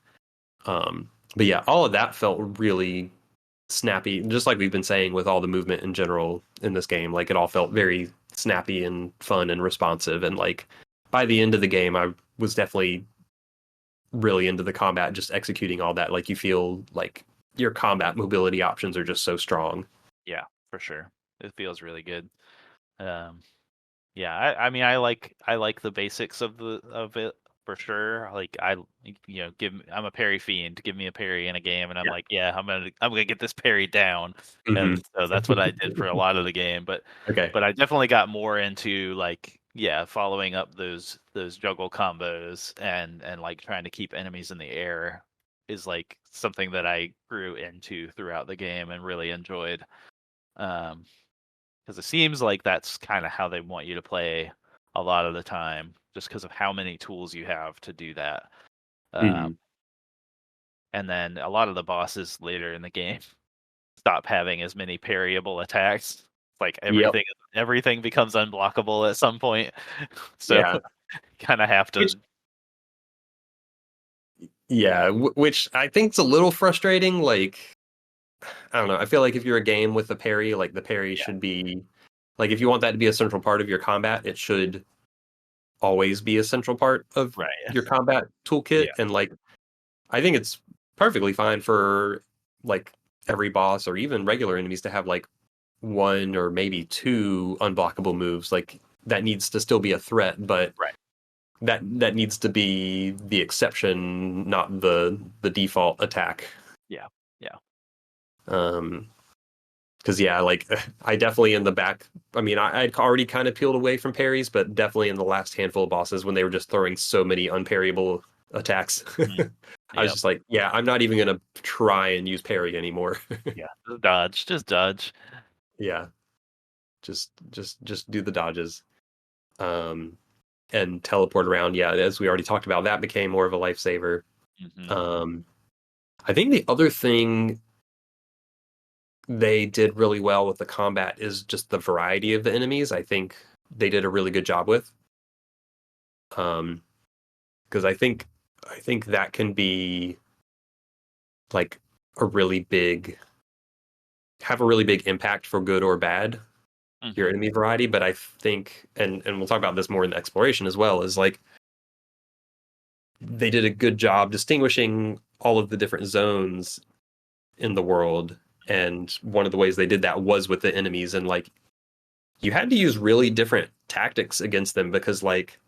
but yeah, all of that felt really snappy, just like we've been saying with all the movement in general in this game. Like it all felt very snappy and fun and responsive, and like by the end of the game, I was definitely really into the combat, just executing all that. Like you feel like your combat mobility options are just so strong. Yeah, for sure. It feels really good. Um, yeah, I mean, I like the basics of it for sure. Like I'm a parry fiend. Give me a parry in a game, and I'm Yeah. like, yeah, I'm gonna get this parry down. Hmm. And so that's what I did for a lot of the game. But Okay. but I definitely got more into like, yeah, following up those juggle combos and like trying to keep enemies in the air is like something that I grew into throughout the game and really enjoyed. Um, because it seems like that's kind of how they want you to play a lot of the time, just because of how many tools you have to do that. Um, Hmm. and then a lot of the bosses later in the game stop having as many parryable attacks. Like Yep. everything becomes unblockable at some point. So Yeah. kind of have Which to. yeah, which I think's a little frustrating. Like I don't know. I feel like if you're a game with a parry, like the parry Yeah. should be Like if you want that to be a central part of your combat, it should always be a central part of Right. your combat toolkit. Yeah. And like I think it's perfectly fine for like every boss or even regular enemies to have like one or maybe two unblockable moves. Like that needs to still be a threat, but Right. that needs to be the exception, not the default attack. Yeah. Yeah. Um, because yeah, like I definitely in the back. I mean, I'd already kind of peeled away from parries, but definitely in the last handful of bosses when they were just throwing so many unparryable attacks, Mhm. I was Yep. just like, yeah, I'm not even gonna try and use parry anymore. Yeah. Just dodge. Just dodge. Yeah, just do the dodges. Um, and teleport around. Yeah, as we already talked about, that became more of a lifesaver. Hmm. Um, I think the other thing they did really well with the combat is just the variety of the enemies. I think they did a really good job with. Um, because I think that can be like a really big have a really big impact for good or bad your Hmm. enemy variety. But I think, and we'll talk about this more in the exploration as well, is like they did a good job distinguishing all of the different zones in the world. And one of the ways they did that was with the enemies. And like you had to use really different tactics against them because like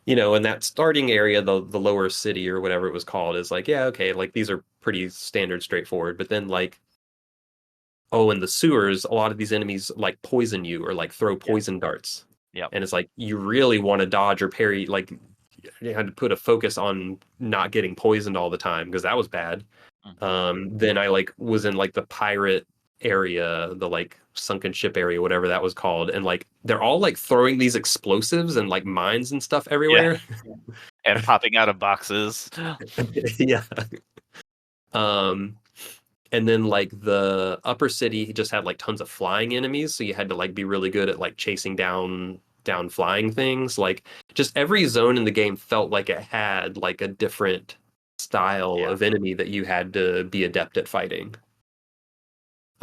in that starting area, the lower city or whatever it was called is like, yeah, okay, like these are pretty standard, straightforward. But then like, oh, in the sewers, a lot of these enemies like poison you or like throw Yeah. poison darts. Yep. And it's like you really want to dodge or parry, like you had to put a focus on not getting poisoned all the time because that was bad. Hmm. Then I like was in like the pirate area, the like sunken ship area, whatever that was called, and like they're all like throwing these explosives and like mines and stuff Yeah. everywhere. And popping out of boxes. Yeah. Um, and then like the upper city just had like tons of flying enemies, so you had to like be really good at like chasing down flying things. Like just every zone in the game felt like it had like a different style Yeah. of enemy that you had to be adept at fighting.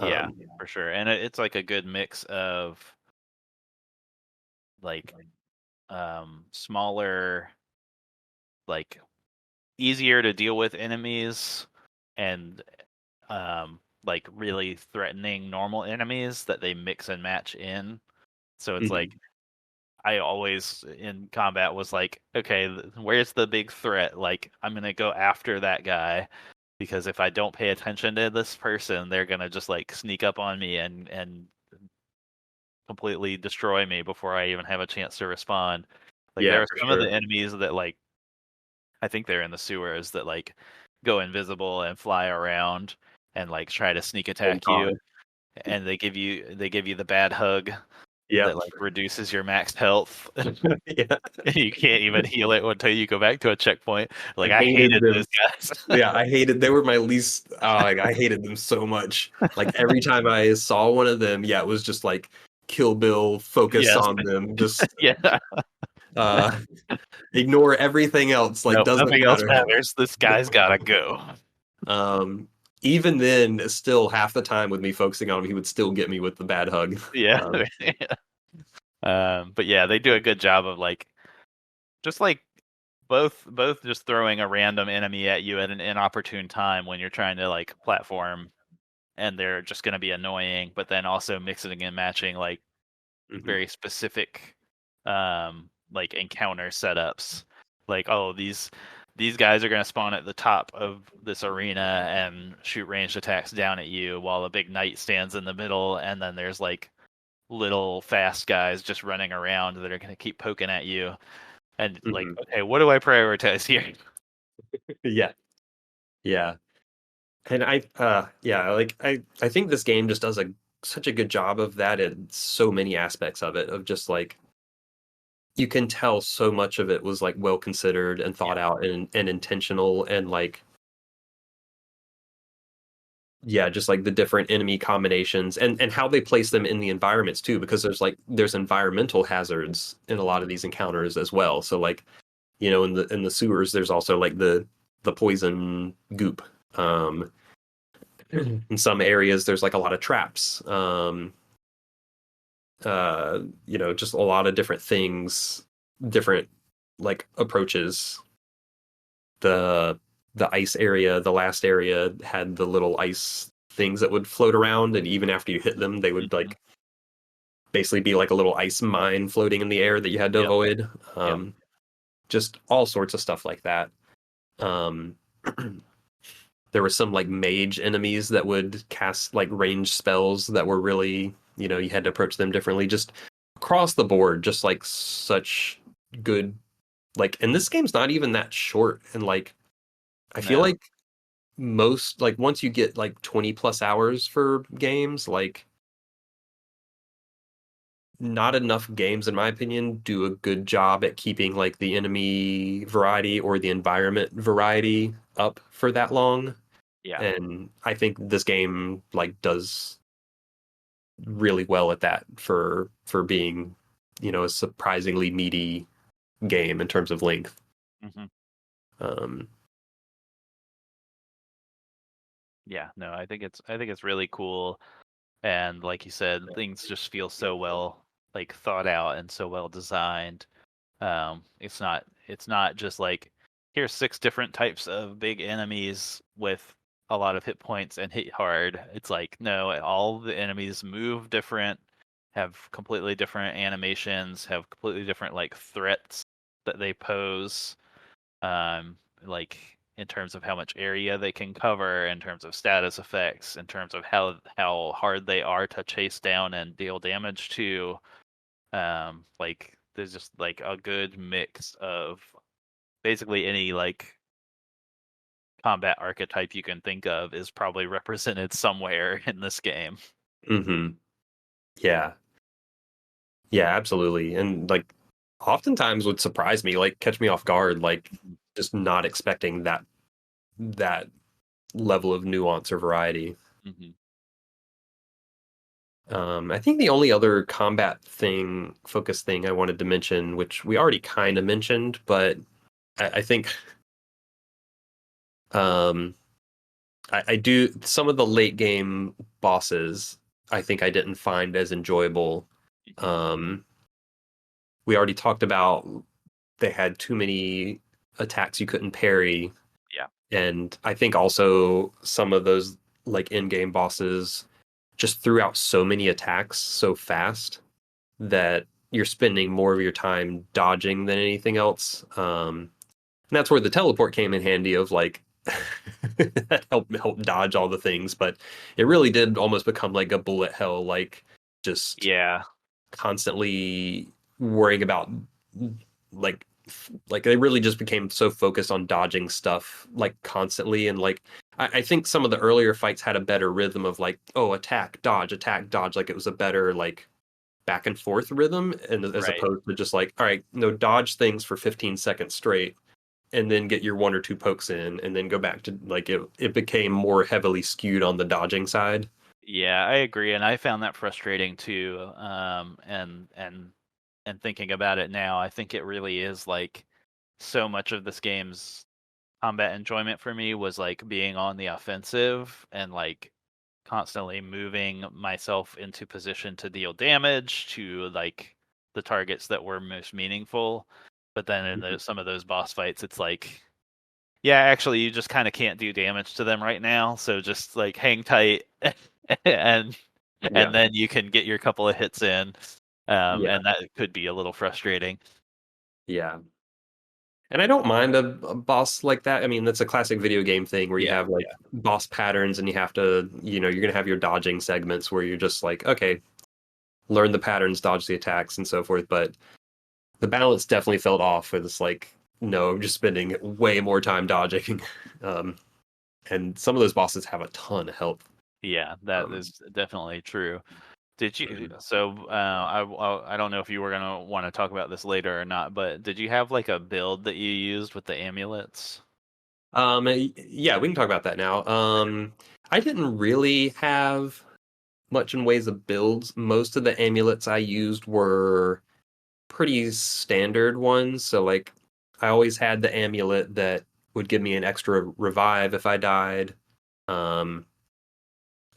Yeah, Um, for sure. And it's like a good mix of like smaller, like easier to deal with enemies and like really threatening normal enemies that they mix and match in. So it's like mhm. I always in combat was like, okay, where's the big threat? Like I'm gonna go after that guy because if I don't pay attention to this person, they're gonna just like sneak up on me and completely destroy me before I even have a chance to respond. Like there Yeah, are for some of the sure. enemies that like I think they're in the sewers that like go invisible and fly around and like try to sneak Oh attack you, God. and they give you the bad hug Yeah. that like reduces your max health. Yeah. You can't even heal it until you go back to a checkpoint. Like I I hated hated those them. guys. Yeah, they were my least like I hated them so much. Like every time I saw one of them, yeah, it was just like Kill Bill, focus Yes. on them, just Yeah. uh ignore everything else, like Nope. doesn't Nothing else matter. matters. This guy's gotta go. Um Even then, still half the time with me focusing on him, he would still get me with the bad hug. Yeah. Um, But yeah, they do a good job of like just like both just throwing a random enemy at you at an inopportune time when you're trying to like platform and they're just going to be annoying, but then also mixing and matching like mhm, very specific like encounter setups. Like, oh, these guys are going to spawn at the top of this arena and shoot ranged attacks down at you while a big knight stands in the middle, and then there's like little fast guys just running around that are going to keep poking at you. And like, mhm. okay, what do I prioritize here? Yeah. Yeah. And yeah, like I think this game just does a such a good job of that in so many aspects of it, of just like you can tell so much of it was like well considered and Yeah. thought out and intentional and like yeah, just like the different enemy combinations and how they place them in the environments too, because there's environmental hazards in a lot of these encounters as well. So like, in the sewers there's also like the poison goop. In some areas there's like a lot of traps. just a lot of different things, different like approaches. The the ice area, the last area had the little ice things that would float around, and even after you hit them, they would Mhm. like basically be like a little ice mine floating in the air that you had to Yep. avoid. Yep. Just all sorts of stuff like that. Um, there were some like mage enemies that would cast like range spells that were really, you had to approach them differently. Just across the board, just like such good like, and this game's not even that short. And like, I feel No. like most like once you get like 20 plus hours for games, like not enough games in my opinion do a good job at keeping like the enemy variety or the environment variety up for that long. Yeah. And I think this game like does really well at that for being, a surprisingly meaty game in terms of length. Hmm. Um, Yeah. No, I think it's really cool. And like you said, things just feel so well like thought out and so well designed. It's not just like here's six different types of big enemies with a lot of hit points and hit hard. It's like no, all the enemies move different, have completely different animations, have completely different like threats that they pose. Um, like in terms of how much area they can cover, in terms of status effects, in terms of how hard they are to chase down and deal damage to. Like there's just like a good mix of basically any like combat archetype you can think of is probably represented somewhere in this game. mhm. Yeah. Yeah, absolutely. And like oftentimes would surprise me, like catch me off guard, like Mhm. just not expecting that level of nuance or variety. Mhm. I think the only other combat thing, focus thing I wanted to mention, which we already kind of mentioned, but I think um, I do some of the late game bosses. I think I didn't find as enjoyable. Mhm. Um, we already talked about they had too many attacks you couldn't parry. Yeah. And I think also some of those like in-game bosses just threw out so many attacks so fast that you're spending more of your time dodging than anything else. And that's where the teleport came in handy of like that help dodge all the things, but it really did almost become like a bullet hell, like just Yeah. constantly worrying about like like they really just became so focused on dodging stuff like constantly. And like I think some of the earlier fights had a better rhythm of like, oh, attack dodge, like it was a better like back and forth rhythm, and as Right. opposed to just like, all right, no, dodge things for 15 seconds straight and then get your one or two pokes in and then go back to like it became more heavily skewed on the dodging side. Yeah, I agree, and I found that frustrating too. And thinking about it now, I think it really is like so much of this game's combat enjoyment for me was like being on the offensive and like constantly moving myself into position to deal damage to like the targets that were most meaningful. But then in some of those boss fights, it's like, yeah, actually, you just kind of can't do damage to them right now, so just like hang tight, and Yeah, then you can get your couple of hits in, yeah, and that could be a little frustrating. yeah. And I don't mind a boss like that. I mean, that's a classic video game thing where you Yeah, have like yeah, boss patterns and you have to, you're going to have your dodging segments where you're just like, okay, learn the patterns, dodge the attacks, and so forth. But the balance definitely felt off with this, like, no, I'm just spending way more time dodging. Um, and some of those bosses have a ton of health. yeah. That Um, is definitely true. Did you? mhm. So I don't know if you were gonna want to talk about this later or not, but did you have like a build that you used with the amulets? yeah, we can talk about that now. I didn't really have much in ways of builds. Most of the amulets I used were pretty standard ones. So like I always had the amulet that would give me an extra revive if I died. Um,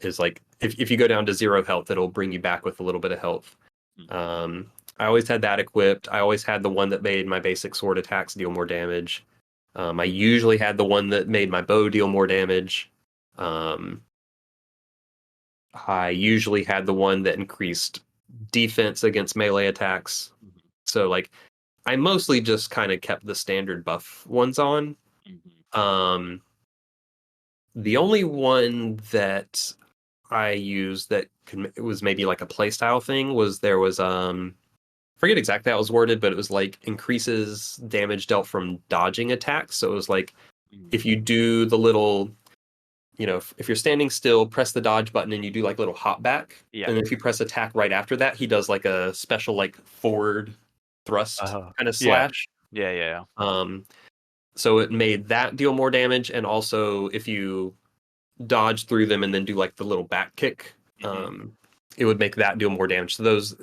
is like if you go down to zero health, it'll bring you back with a little bit of health. I always had that equipped. I always had the one that made my basic sword attacks deal more damage. I usually had the one that made my bow deal more damage. Um, I usually had the one that increased defense against melee attacks. Mhm. So like I mostly just kind of kept the standard buff ones on. Mhm. Um, the only one that I used that it was maybe like a playstyle thing was there was I forget exactly how it was worded, but it was like increases damage dealt from dodging attacks. So it was like Mhm. if you do the little, if you're standing still, press the dodge button and you do like little hop back, Yeah. and then if you press attack right after that, he does like a special like forward thrust kind of Yeah. slash. Yeah. Yeah. Um, so it made that deal more damage, and also if you dodge through them and then do like the little back kick, Hmm. it would make that deal more damage. So those,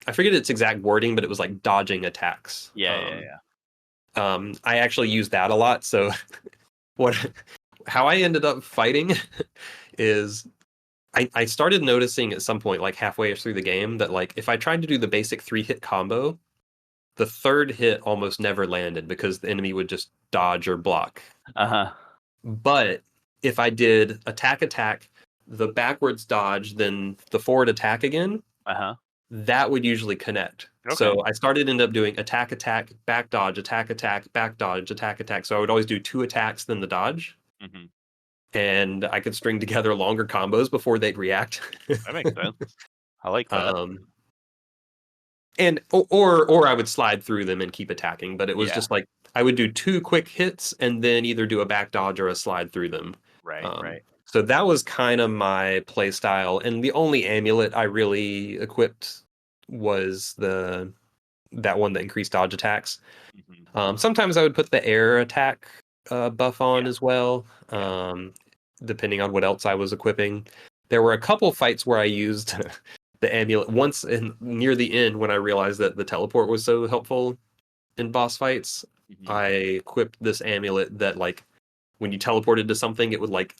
I forget its exact wording, but it was like dodging attacks. Yeah. Yeah. Yeah. I actually use that a lot. So what, how I ended up fighting is I started noticing at some point, like halfway through the game, that like if I tried to do the basic 3-hit combo, the third hit almost never landed because the enemy would just dodge or block. Uh-huh. But if I did attack, attack, the backwards dodge, then the forward attack again, Uh-huh. that would usually connect. Okay. So I started end up doing attack, attack, back dodge, attack, attack, back dodge, attack, attack. So I would always do 2 attacks, then the dodge. Hmm. And I could string together longer combos before they'd react. That makes sense. I like that. um, or I would slide through them and keep attacking, but it was Yeah. just like I would do 2 quick hits and then either do a back dodge or a slide through them. Right. Right. So that was kind of my play style, and the only amulet I really equipped was the that one that increased dodge attacks. Hmm. Sometimes I would put the air attack buff on Yeah. as well, Yeah. depending on what else I was equipping. There were a couple fights where I used the amulet once near the end when I realized that the teleport was so helpful in boss fights. Hmm. I equipped this amulet that like when you teleported to something, it would like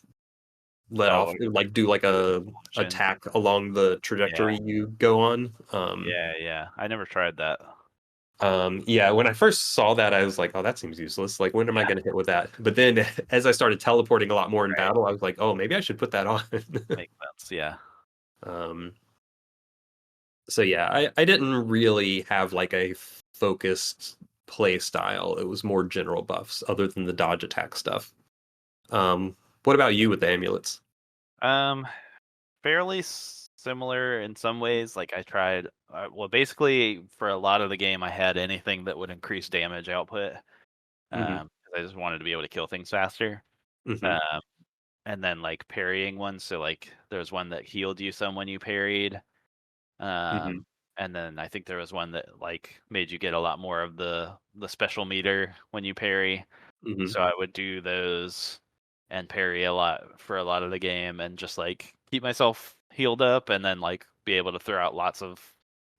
let Oh, off, it would like do like a motion. attack along the Yeah. trajectory you go on. Yeah. Yeah. I never tried that. Yeah, when I first saw that, I was like, oh, that seems useless. Like, when am I Yeah. going to hit with that? But then as I started teleporting a lot more in Right. battle, I was like, oh, maybe I should put that on. Makes sense. Yeah. um, so yeah, I didn't really have like a focused play style. It was more general buffs other than the dodge attack stuff. What about you with the amulets? Um, Fairly similar in some ways. Like I tried, well, basically for a lot of the game, I had anything that would increase damage output. Hmm. 'Cause I just wanted to be able to kill things faster. Hmm. Um, and then like parrying ones. So like there was one that healed you some when you parried. Hmm. And then I think there was one that like made you get a lot more of the special meter when you parry. Hmm. So I would do those and parry a lot for a lot of the game and just like keep myself healed up and then like be able to throw out lots of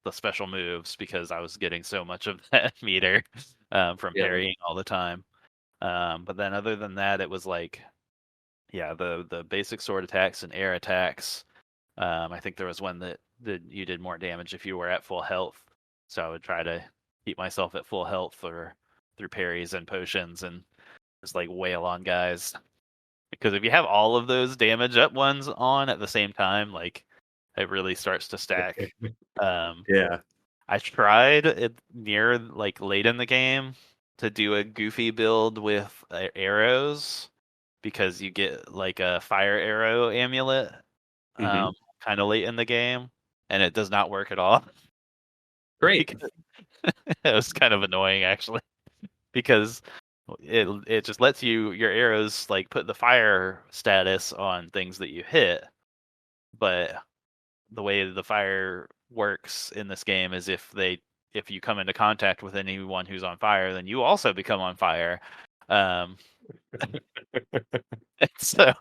the special moves because I was getting so much of that meter from Yeah. parrying all the time. But then other than that, it was like, yeah, the basic sword attacks and air attacks. I think there was one that you did more damage if you were at full health. So I would try to keep myself at full health or through parries and potions and just like wail on guys. Because if you have all of those damage up ones on at the same time, like it really starts to stack. Um, Yeah. I tried it near like late in the game to do a goofy build with arrows because you get like a fire arrow amulet Hmm. kind of late in the game, and it does not work at all. Great. Because it was kind of annoying actually because it just lets your arrows like put the fire status on things that you hit, but the way the fire works in this game is if you come into contact with anyone who's on fire, then you also become on fire. Um, so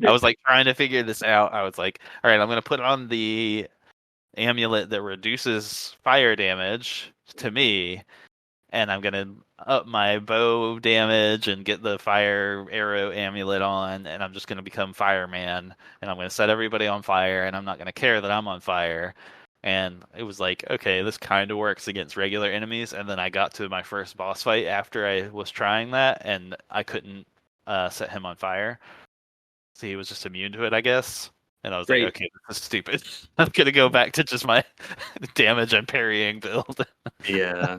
I was like trying to figure this out. I was like, all right, I'm gonna put on the amulet that reduces fire damage to me, and I'm gonna up my bow damage and get the fire arrow amulet on, and I'm just gonna become fireman, and I'm gonna set everybody on fire, and I'm not gonna care that I'm on fire. and it was like, okay, this kind of works against regular enemies. And then I got to my first boss fight after I was trying that, and I couldn't set him on fire. So he was just immune to it, I guess. And I was like, Great. okay, this is stupid. I'm gonna go back to just my damage and parrying build. Yeah,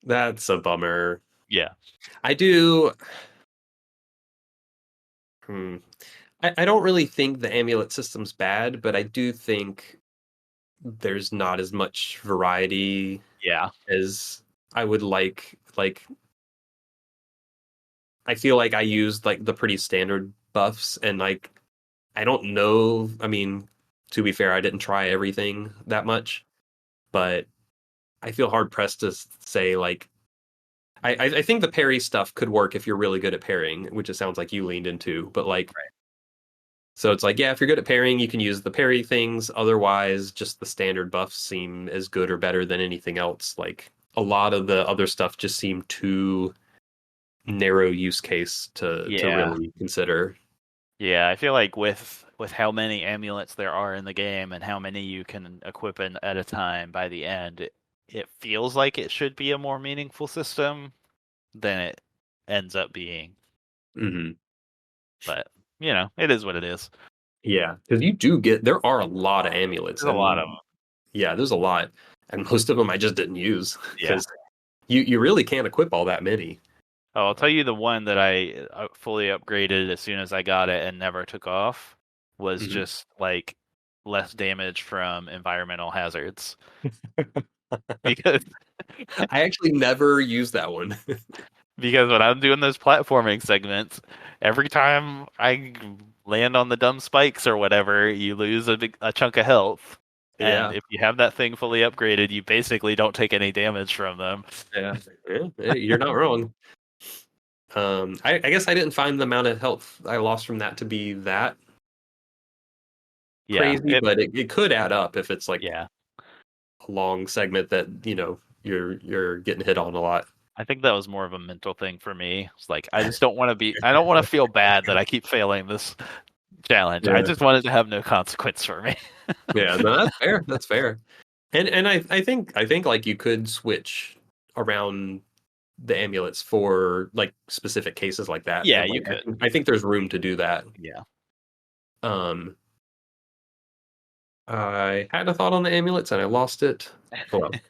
that's a bummer. Yeah. I do. Hmm. I don't really think the amulet system's bad, but I do think there's not as much variety Yeah. as I would like. Like, I feel like I used like the pretty standard buffs, and like I don't know. I mean, to be fair, I didn't try everything that much, but I feel hard pressed to say like I think the parry stuff could work if you're really good at parrying, which it sounds like you leaned into. But like, so it's like, yeah, if you're good at parrying, you can use the parry things. Otherwise, just the standard buffs seem as good or better than anything else. Like a lot of the other stuff just seemed too narrow use case to Yeah. really consider. Yeah, I feel like with how many amulets there are in the game and how many you can equip at a time by the end, it feels like it should be a more meaningful system than it ends up being. Hmm. But, it is what it is. Yeah, because there are a lot of amulets, There's a lot of and them. yeah, there's a lot, and most of them I just didn't use Yeah. because you really can't equip all that many. Oh, I'll tell you the one that I fully upgraded as soon as I got it and never took off was Mhm. just like less damage from environmental hazards. Because I actually never used that one. Because when I'm doing those platforming segments, every time I land on the dumb spikes or whatever, you lose a chunk of health. And Yeah, if you have that thing fully upgraded, you basically don't take any damage from them. yeah, yeah, you're not wrong. I guess I didn't find the amount of health I lost from that to be that Yeah, crazy, but it could add up if it's like yeah. a long segment that you're getting hit on a lot. I think that was more of a mental thing for me. It's like I don't want to feel bad that I keep failing this challenge. I Yeah, just want it to have no consequence for me. yeah, no, that's fair. That's fair. And I think like you could switch around the amulets for like specific cases like that. Yeah, And you like could. I think there's room to do that. Yeah. Um, I had a thought on the amulets and I lost it. Hold on.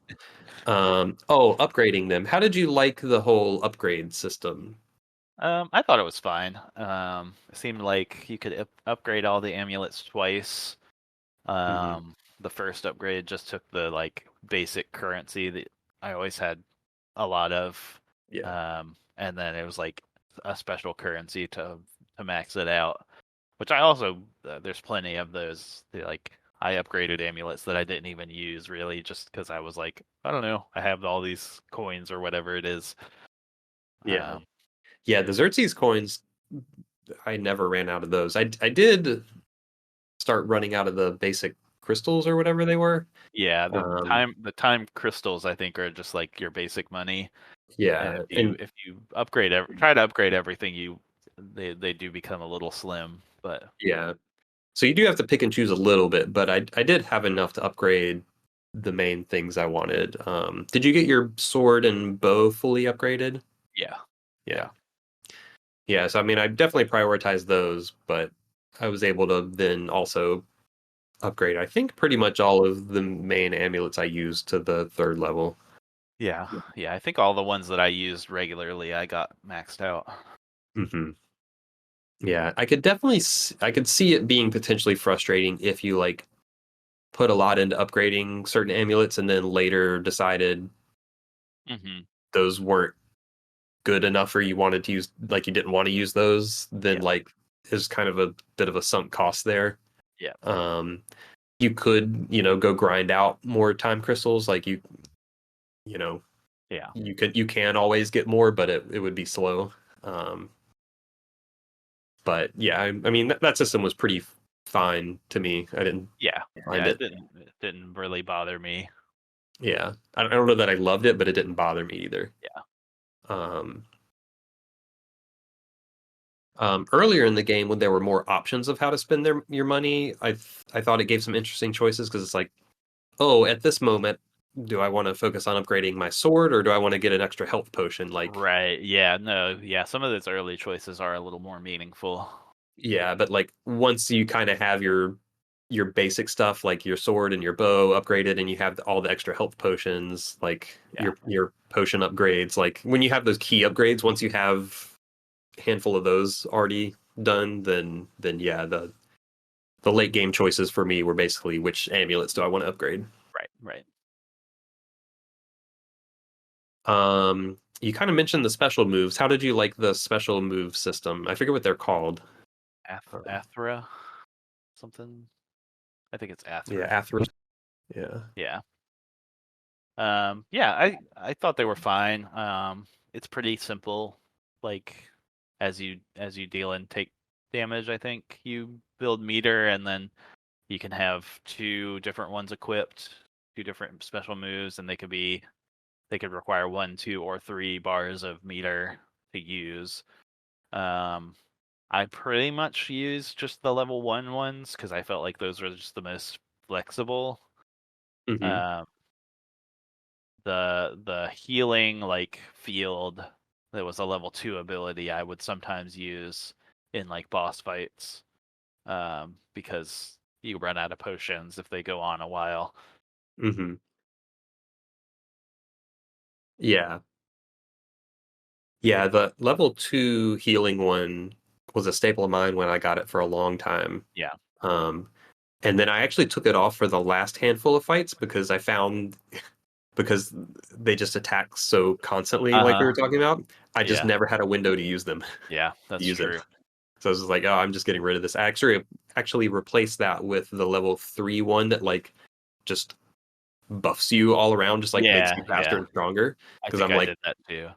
Upgrading them. How did you like the whole upgrade system? I thought it was fine. It seemed like you could upgrade all the amulets twice. Hmm. The first upgrade just took the like basic currency that I always had a lot of, Yeah, and then it was like a special currency to max it out. Which I also there's plenty of those. Like I upgraded amulets that I didn't even use really, just because I was like, I don't know, I have all these coins or whatever it is. yeah, Um, yeah. The Xerxes coins, I never ran out of those. I did start running out of the basic crystals or whatever they were. Yeah, Um, the time crystals I think are just like your basic money, and yeah, and if you try to upgrade everything, they do become a little slim. But yeah. So you do have to pick and choose a little bit, but I did have enough to upgrade the main things I wanted. Did you get your sword and bow fully upgraded? yeah, Yeah. yeah, Yeah, so I mean, I definitely prioritized those, but I was able to then also upgrade, I think, pretty much all of the main amulets I used to the third level. yeah. I think all the ones that I used regularly I got maxed out. Hmm. Yeah, I could see it being potentially frustrating if you like put a lot into upgrading certain amulets and then later decided Hmm. those weren't good enough or you wanted to use like you didn't want to use those, then Yeah, like is kind of a bit of a sunk cost there. yeah, Um, you could, go grind out more time crystals. Like you know, yeah, you can always get more, but it would be slow. Um, but yeah, I mean that system was pretty fine to me. I didn't yeah, find yeah. it. It didn't really bother me. Yeah, I don't know that I loved it, but it didn't bother me either. Yeah. Um, Earlier in the game, when there were more options of how to spend your money, I thought it gave some interesting choices because it's like, oh, at this moment, do I want to focus on upgrading my sword or do I want to get an extra health potion? Like, Right. Yeah. No. Yeah. Some of those early choices are a little more meaningful. yeah, but like once you kind of have your basic stuff like your sword and your bow upgraded and you have all the extra health potions, like Yeah. your potion upgrades, like when you have those key upgrades, once you have a handful of those already done, then yeah, the late game choices for me were basically which amulets do I want to upgrade. Right. Right. You kind of mentioned the special moves. How did you like the special move system? I forget what they're called. Athra, something. I think it's Yeah, Athra. Athra. Yeah. Yeah. Yeah. I thought they were fine. It's pretty simple. Like as you deal and take damage, I think you build meter, and then you can have two different ones equipped, two different special moves, and they could require 1, 2, or 3 bars of meter to use. Um, I pretty much used just the level 1 ones because I felt like those were just the most flexible. Hmm. Um, the healing like field that was a level 2 ability I would sometimes use in like boss fights because you run out of potions if they go on a while. Hmm. Yeah. Yeah, the level 2 healing one was a staple of mine when I got it for a long time. Yeah. Um, and then I actually took it off for the last handful of fights because I found because they just attack so constantly, like we Uh-huh. were talking about. I just Yeah. never had a window to use them, Yeah, to that's use it. true. So I was just like, oh, I'm just getting rid of this. I actually replaced that with the level 3 one that like just buffs you all around, just like makes Yeah, you faster yeah. and stronger. I Because think I'm I like, did that too.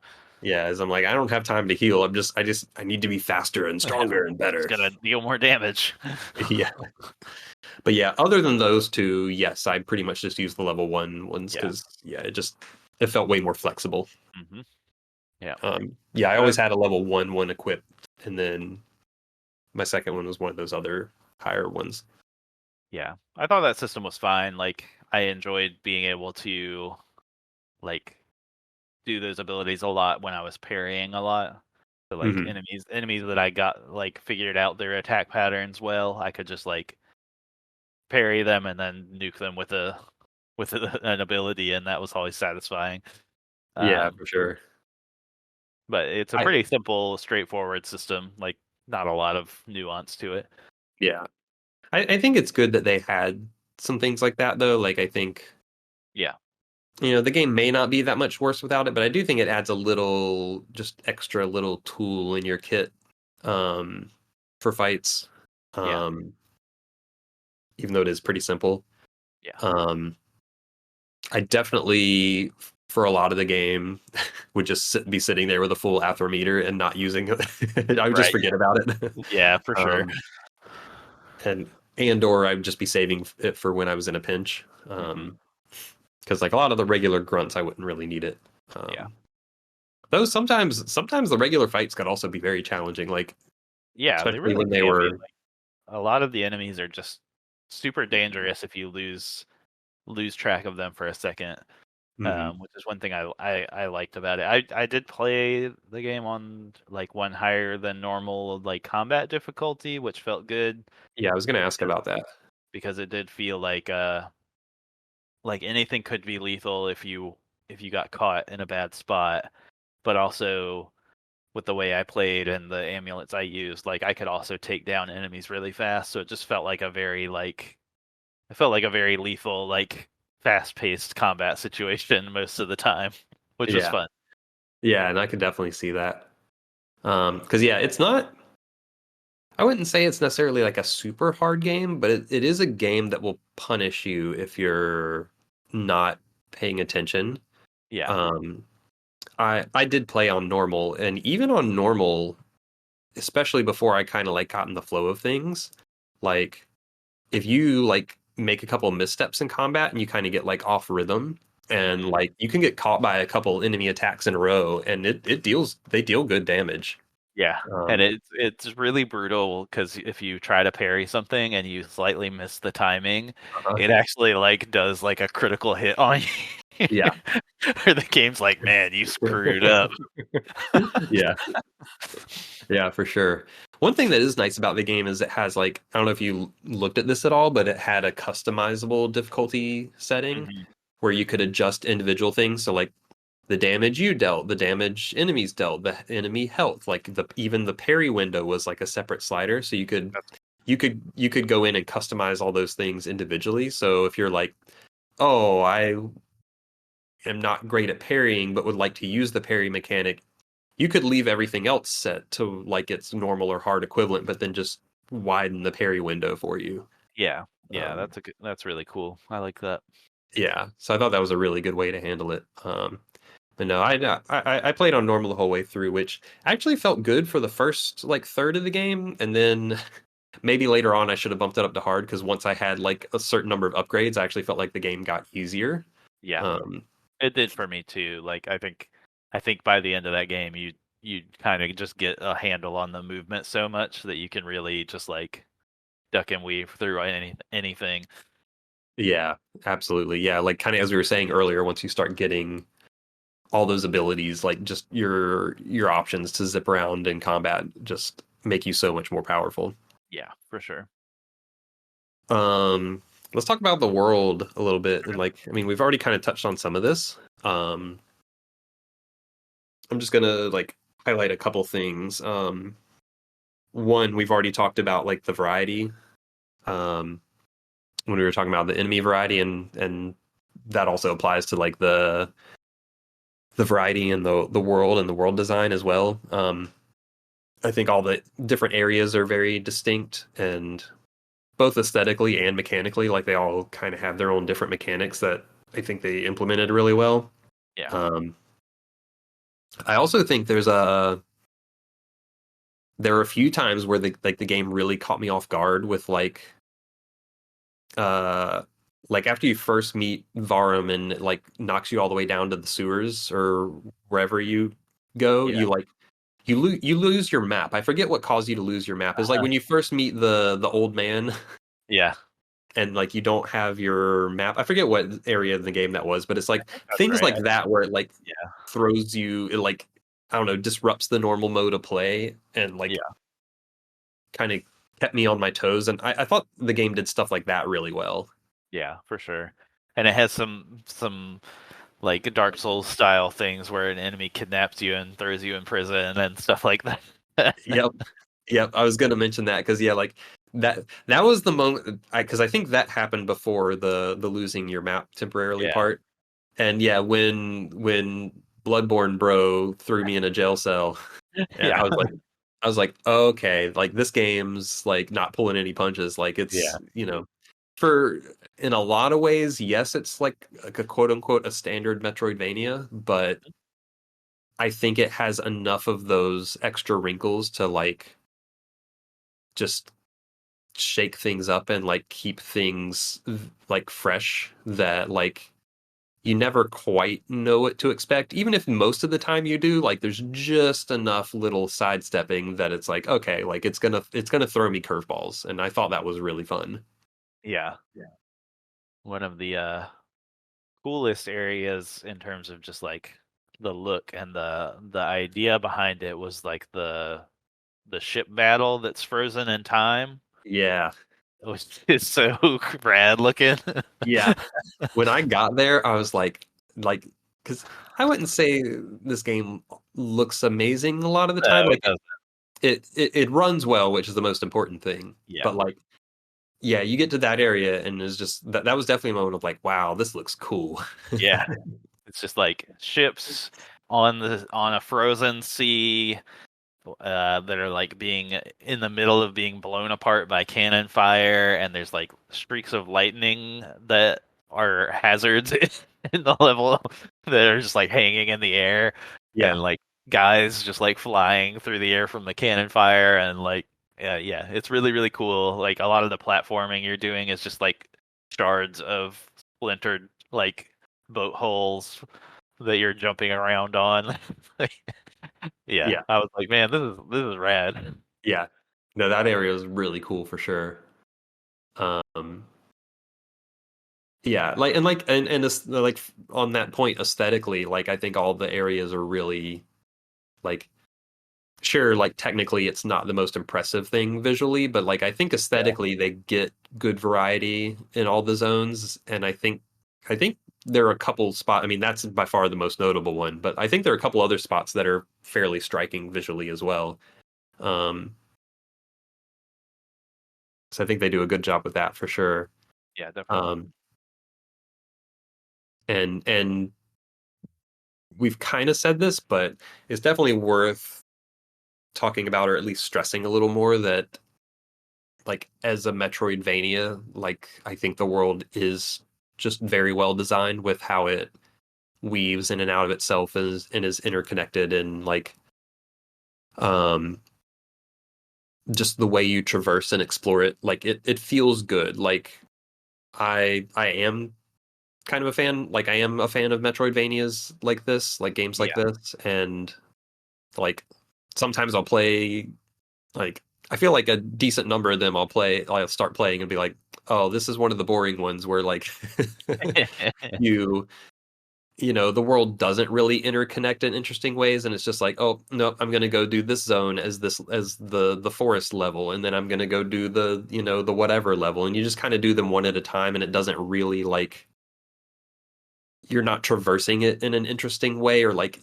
yeah, as I'm like, I don't have time to heal. I need to be faster and stronger and It's better. gonna deal more damage. Yeah. But yeah, other than those two, yes, I pretty much just use the level 1 ones Yeah. because yeah, it felt way more flexible. Hmm. Yeah. Yeah, I Uh, always had a level 1 equipped, and then my second one was one of those other higher ones. yeah. I thought that system was fine. Like I enjoyed being able to like do those abilities a lot when I was parrying a lot. So like Hmm. enemies that I got like figured out their attack patterns well, I could just like parry them and then nuke them with an ability, and that was always satisfying. Yeah, Um, for sure. but it's a I pretty simple, straightforward system. Like not a lot of nuance to it. Yeah, I think it's good that they had some things like that though. Like I think Yeah, the game may not be that much worse without it, but I do think it adds a little, just extra little tool in your kit, um, for fights. yeah, Um, Even though it is pretty simple. yeah. Um, I definitely, for a lot of the game, would just be sitting there with a full athrometer and not using it. I would just Right. forget about it. Yeah, for sure. um, and or I would just be saving it for when I was in a pinch. Hmm. Because like a lot of the regular grunts, I wouldn't really need it. Yeah. Though sometimes the regular fights could also be very challenging. Like Yeah, they especially really when they can be. were. Like a lot of the enemies are just super dangerous if you lose track of them for a second. Mhm. Which is one thing I liked about it. I did play the game on like one higher than normal like combat difficulty, which felt good Yeah, I was gonna ask because about that. because it did feel like anything could be lethal if you got caught in a bad spot, but also with the way I played and the amulets I used, like I could also take down enemies really fast. So it just felt like a very like it felt like a very lethal, like fast-paced combat situation most of the time, which was Yeah, fun. yeah, and I could definitely see that. Because yeah, it's not. I wouldn't say it's necessarily like a super hard game, but it is a game that will punish you if you're not paying attention. Yeah. Um, I did play on normal, and even on normal, especially before I kind of like got in the flow of things, like if you like make a couple missteps in combat and you kind of get like off rhythm and Hmm. like you can get caught by a couple enemy attacks in a row and they deal good damage. Yeah, and Um, it's really brutal because if you try to parry something and you slightly miss the timing, uh-huh. it actually like does like a critical hit on you. Yeah. Or the game's like, man, you screwed up. Yeah. Yeah, for sure. One thing that is nice about the game is it has like, I don't know if you looked at this at all, but it had a customizable difficulty setting Mhm. where you could adjust individual things. So like the damage you dealt, the damage enemies dealt, the enemy health, like the even the parry window was like a separate slider. So That's you could go in and customize all those things individually. So if you're like, oh, I am not great at parrying, but would like to use the parry mechanic, you could leave everything else set to like its normal or hard equivalent, but then just widen the parry window for you. yeah, yeah, Um, that's really cool. I like that. yeah, so I thought that was a really good way to handle it. But no, I played on normal the whole way through, which actually felt good for the first like third of the game, and then maybe later on I should have bumped it up to hard because once I had like a certain number of upgrades, I actually felt like the game got easier. Yeah, Um, it did for me too. Like I think by the end of that game, you kind of just get a handle on the movement so much that you can really just like duck and weave through anything. yeah, absolutely. Yeah, like kind of as we were saying earlier, once you start getting all those abilities, like just your options to zip around in combat just make you so much more powerful. Yeah, for sure. Um, let's talk about the world a little bit. And like, I mean, we've already kind of touched on some of this. Um, I'm just gonna like highlight a couple things. One, we've already talked about like the variety. Um, when we were talking about the enemy variety, and that also applies to like the variety in the world and the world design as well. I think all the different areas are very distinct and both aesthetically and mechanically, like they all kind of have their own different mechanics that I think they implemented really well. Yeah. Um, I also think there are a few times where the game really caught me off guard with uh like after you first meet Varum and it, like knocks you all the way down to the sewers or wherever you go, Yeah. you lose your map. I forget what caused you to lose your map. It's like when you first meet the old man Yeah. and like you don't have your map. I forget what area in the game that was, but it's like That's things right. like that where it like Yeah. throws you, it like I don't know, disrupts the normal mode of play and like Yeah. kind of kept me on my toes. And I thought the game did stuff like that really well. Yeah, for sure. And it has some like Dark Souls style things where an enemy kidnaps you and throws you in prison and stuff like that. Yep. Yep. I was gonna mention that because yeah, like that was the moment because I think that happened before the losing your map temporarily Yeah. part. And yeah, when Bloodborne bro threw me in a jail cell, and Yeah. I was like, okay, like this game's like not pulling any punches. Like Yeah. it's, you know, for in a lot of ways, yes, it's like a quote unquote a standard Metroidvania, but I think it has enough of those extra wrinkles to like just shake things up and like keep things like fresh that like you never quite know what to expect. Even if most of the time you do, like there's just enough little sidestepping that it's like, okay, like it's gonna throw me curveballs. And I thought that was really fun. Yeah. One of the coolest areas in terms of just like the look and the idea behind it was like the ship battle that's frozen in time, Yeah. which is so rad looking. Yeah. When I got there, I was like, because I wouldn't say this game looks amazing a lot of the time. No, it Like doesn't. it runs well, which is the most important thing. Yeah. But like, yeah, you get to that area and it's just that was definitely a moment of like, wow, this looks cool. Yeah. It's just like ships on a frozen sea that are like being in the middle of being blown apart by cannon fire, and there's like streaks of lightning that are hazards in the level that are just like hanging in the air, Yeah. and like guys just like flying through the air from the cannon fire, and like yeah, it's really really cool. Like a lot of the platforming you're doing is just like shards of splintered like boat hulls that you're jumping around on. Like, Yeah, Yeah, I was like, man, this is rad. yeah. No, that area is really cool for sure. Um, yeah, like on that point aesthetically, like I think all the areas are really like sure, like technically it's not the most impressive thing visually, but like I think Yeah, aesthetically they get good variety in all the zones, and I think there are a couple spots. I mean, that's by far the most notable one, but I think there are a couple other spots that are fairly striking visually as well. Um, so I think they do a good job with that for sure. yeah, definitely. Um, and we've kind of said this, but it's definitely worth talking about or at least stressing a little more that like as a Metroidvania, like I think the world is just very well designed with how it weaves in and out of itself and is interconnected and like um just the way you traverse and explore it, like it feels good. Like I am kind of a fan, like I am a fan of Metroidvanias like this, like games like Yeah, this, and like sometimes I'll play like I feel like a decent number of them I'll start playing and be like, oh, this is one of the boring ones where like you the world doesn't really interconnect in interesting ways and it's just like, oh, no, I'm going to go do this zone as the forest level and then I'm going to go do the whatever level and you just kind of do them one at a time and it doesn't really like you're not traversing it in an interesting way or like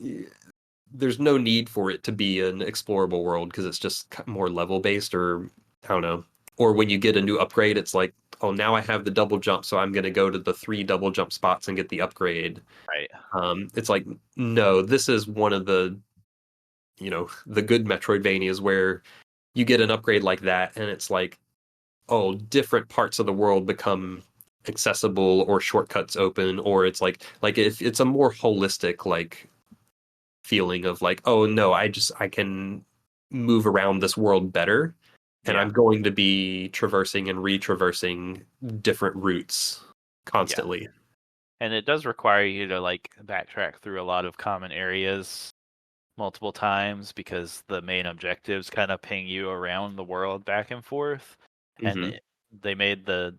there's no need for it to be an explorable world because it's just more level based or I don't know. Or when you get a new upgrade, it's like, oh, now I have the double jump, so I'm going to go to the three double jump spots and get the upgrade. right. It's like, no, this is one of the good Metroidvanias where you get an upgrade like that, and it's like, oh, different parts of the world become accessible or shortcuts open, or it's like if it's a more holistic like feeling of like, oh no, I can move around this world better, and Yeah, I'm going to be traversing and retraversing different routes yeah. constantly. And it does require you to like backtrack through a lot of common areas multiple times because the main objectives kind of ping you around the world back and forth. And Hmm. they made the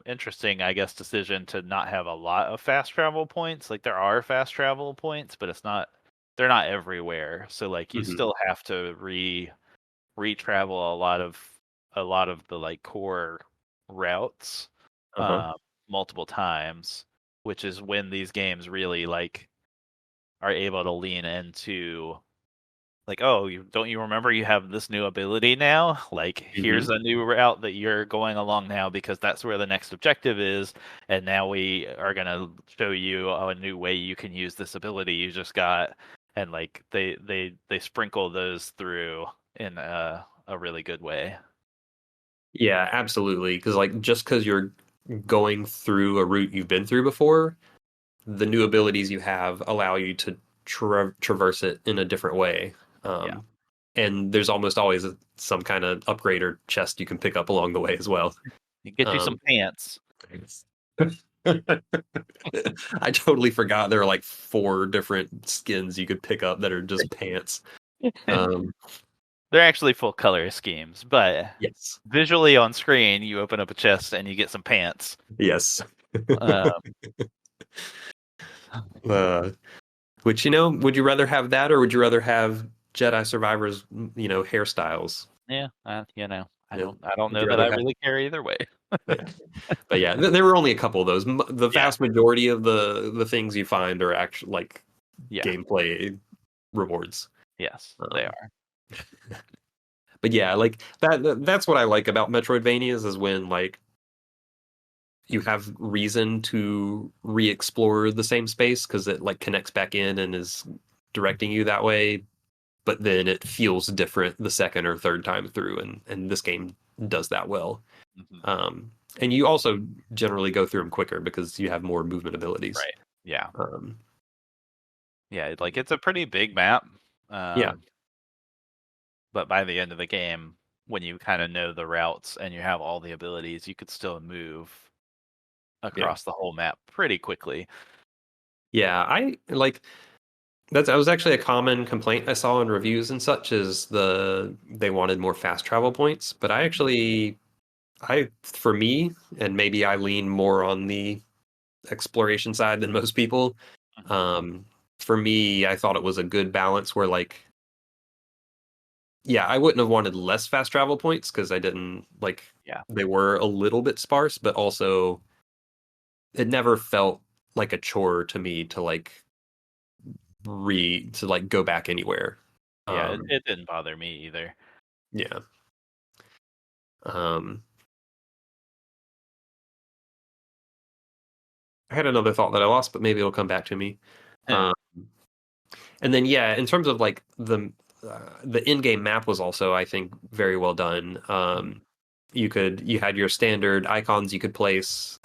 interesting, I guess, decision to not have a lot of fast travel points. Like there are fast travel points, but they're not everywhere. So like you Hmm. still have to re-travel a lot of the like core routes Uh-huh. um, multiple times, which is when these games really like are able to lean into like, oh, don't you remember you have this new ability now? Like, Hmm. here's a new route that you're going along now because that's where the next objective is, and now we are gonna show you a new way you can use this ability you just got, and like they sprinkle those through in a really good way. Yeah, absolutely. Because like just because you're going through a route you've been through before, the new abilities you have allow you to traverse it in a different way. Yeah, And there's almost always some kind of upgrade or chest you can pick up along the way as well. you get you some Um, pants. I totally forgot there are like four different skins you could pick up that are just pants. Um, They're actually full color schemes, but yes, visually on screen, you open up a chest and you get some pants. yes. Uh, uh, which would you rather have that or would you rather have Jedi Survivors, hairstyles? Yeah, I You know, don't would know you that rather I have? really care either way. Yeah. But yeah, there were only a couple of those. The Yeah, vast majority of the things you find are actually like yeah, gameplay rewards. yes, they Um, are. but yeah, like that's what I like about Metroidvanias is when like you have reason to re-explore the same space because it like connects back in and is directing you that way, but then it feels different the second or third time through, and this game does that well. Mhm. And you also generally go through them quicker because you have more movement abilities. Right. Yeah, Um, yeah. Like it's a pretty big map, yeah, um, but by the end of the game, when you kind of know the routes and you have all the abilities, you could still move yeah, across the whole map pretty quickly. yeah. I like. that was actually a common complaint I saw in reviews and such is they wanted more fast travel points, but I for me, and maybe I lean more on the exploration side than most people. Mhm. Um, for me, I thought it was a good balance where like yeah, I wouldn't have wanted less fast travel points because I didn't like Yeah, they were a little bit sparse, but also it never felt like a chore to me to like go back anywhere. yeah, it, Um, it didn't bother me either. yeah. Um, I had another thought that I lost, but maybe it'll come back to me. Um, and then yeah, in terms of like the in-game map was also, I think, very well done. Mhm. You had your standard icons you could place.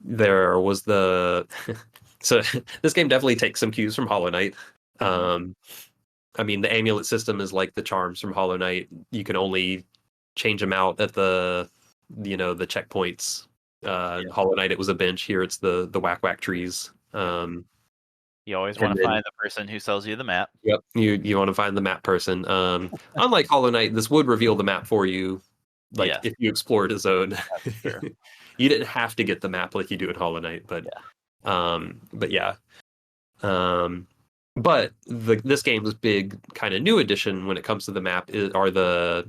There was the so this game definitely takes some cues from Hollow Knight. Mhm. Um, I mean, the amulet system is like the charms from Hollow Knight. You can only change them out at the checkpoints. Yeah, Hollow Knight, it was a bench. Here, it's the whack whack trees. yep. You always want And to then find the person who sells you the map. yep, you want to find the map person. Unlike Hollow Knight, this would reveal the map for you, like Yes, if you explored a zone. that's true. You didn't have to get the map like you do in Hollow Knight, Yeah, but yeah. Um, but this game's big kind of new addition when it comes to the map are the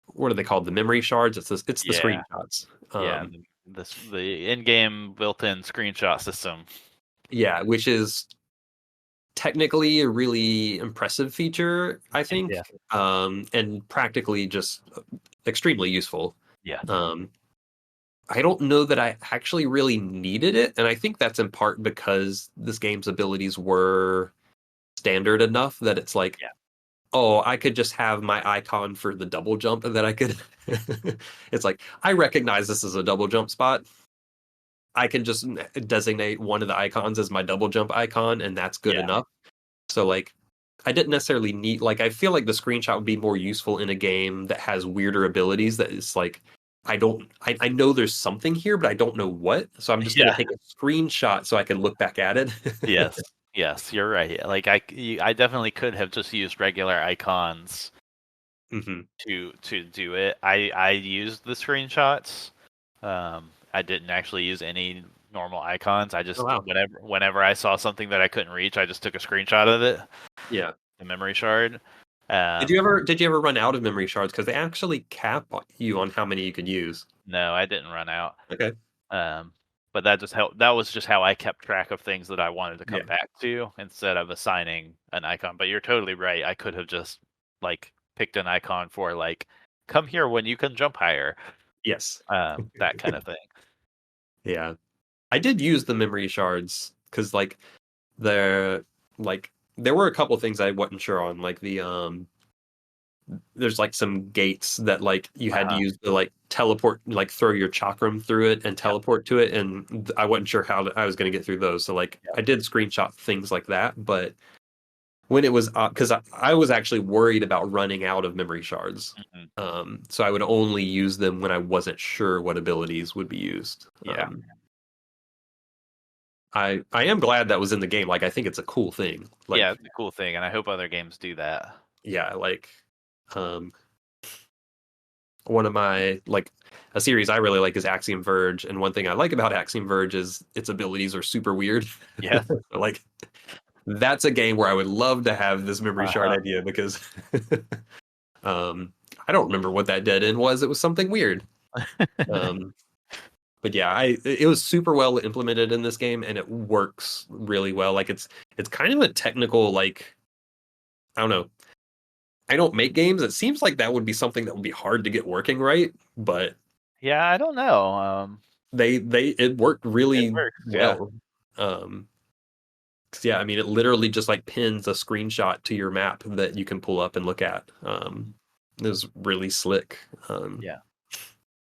what are they called? The memory shards. It's the yeah, screenshots. yeah. The in-game built-in screenshot system. Yeah, which is technically a really impressive feature, I Yeah, think, and practically just extremely useful. yeah, Um, I don't know that I actually really needed it, and I think that's in part because this game's abilities were standard enough that it's like, yeah, oh, I could just have my icon for the double jump, and then I could. It's like I recognize this as a double jump spot. I can just designate one of the icons as my double jump icon, and that's good yeah, enough. So like I didn't necessarily need like I feel like the screenshot would be more useful in a game that has weirder abilities that is like I know there's something here, but I don't know what. So I'm just gonna yeah. take a screenshot so I can look back at it. Yes, yes, you're right. Like I definitely could have just used regular icons Hmm. to do it. I used the screenshots. I didn't actually use any normal icons. I Oh just wow. whenever I saw something that I couldn't reach, I just took a screenshot of it, Yeah. the memory shard. Did you ever run out of memory shards? Because they actually cap you on how many you could use. No, I didn't run out. Okay. Um, but that just helped. That was just how I kept track of things that I wanted to Yeah. come back to instead of assigning an icon. But you're totally right. I could have just like picked an icon for like come here when you can jump higher, Yes. that kind of thing. Yeah. I did use the memory shards because there like there were a couple things I wasn't sure on. Like there's like some gates that like you had to Uh-huh. use to like teleport, like throw your chakram through it and Yep. teleport to it, and I wasn't sure how I was going to get through those. So like Yep. I did screenshot things like that, but when it was because I was actually worried about running out of memory shards. Mhm. So I would only use them when I wasn't sure what abilities would be used. Yeah. I am glad that was in the game. Like I think it's a cool thing. Yeah, Like it's a cool thing, and I hope other games do that. yeah, like um one of my like a series I really like is Axiom Verge, and one thing I like about Axiom Verge is its abilities are super weird. Yeah. Like that's a game where I would love to have this memory shard Uh-huh. idea because um I don't remember what that dead end was. It was something weird. Um but yeah, I it was super well implemented in this game and it works really well. Like it's kind of a technical like I don't know. I don't make games. It seems like that would be something that would be hard to get working right, but Yeah, I don't know. they it worked It really works. Yeah. well. Um 'Cause, yeah, I mean it literally just like pins a screenshot to your map that you can pull up and look at. It was really slick. Yeah.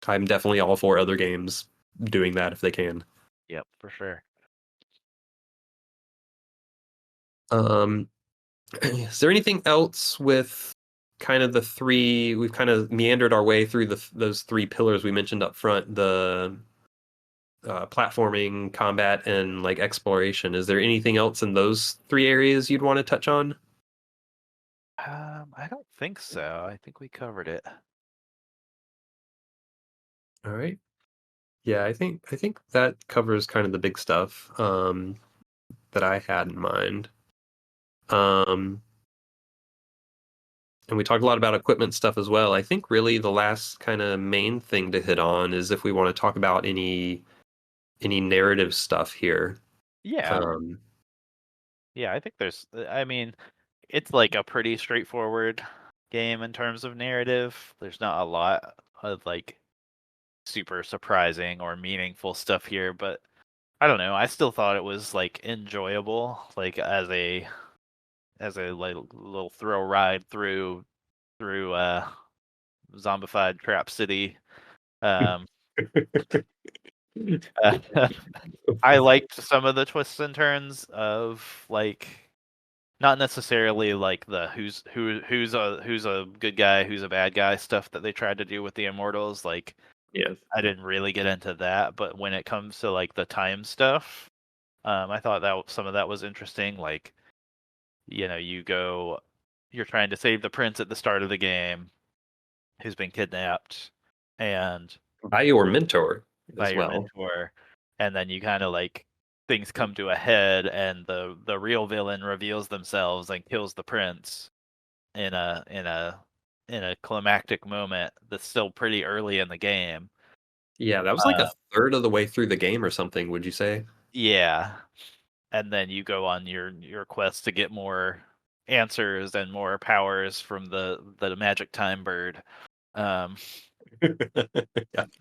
I'm definitely all for other games doing that if they can. Yep. For sure. Um, is there anything else with kind of the three? We've kind of meandered our way through those three pillars we mentioned up front. platforming, combat, and like exploration. Is there anything else in those three areas you'd want to touch on? I don't think so. I think we covered it. All right. Yeah, I think that covers kind of the big stuff that I had in mind. Um, and we talked a lot about equipment stuff as well. I think really the last kind of main thing to hit on is if we want to talk about any narrative stuff here. Yeah. Um, Yeah, I think I mean, it's like a pretty straightforward game in terms of narrative. There's not a lot of like super surprising or meaningful stuff here, but I don't know. I still thought it was like enjoyable, like as a like, little thrill ride through zombified Trap City. Um, I liked some of the twists and turns of like not necessarily like the who's a good guy, who's a bad guy stuff that they tried to do with the Immortals. Like yeah. I didn't really get into that, but when it comes to like the time stuff, I thought that some of that was interesting. Like you're trying to save the prince at the start of the game who's been kidnapped, and By your mentor by as your well. mentor, and then you kind of like things come to a head, and the real villain reveals themselves and kills the prince in a climactic moment that's still pretty early in the game. Yeah, that was like Uh, a third of the way through the game or something, would you say? yeah, and then you go on your quest to get more answers and more powers from the magic time bird. Um,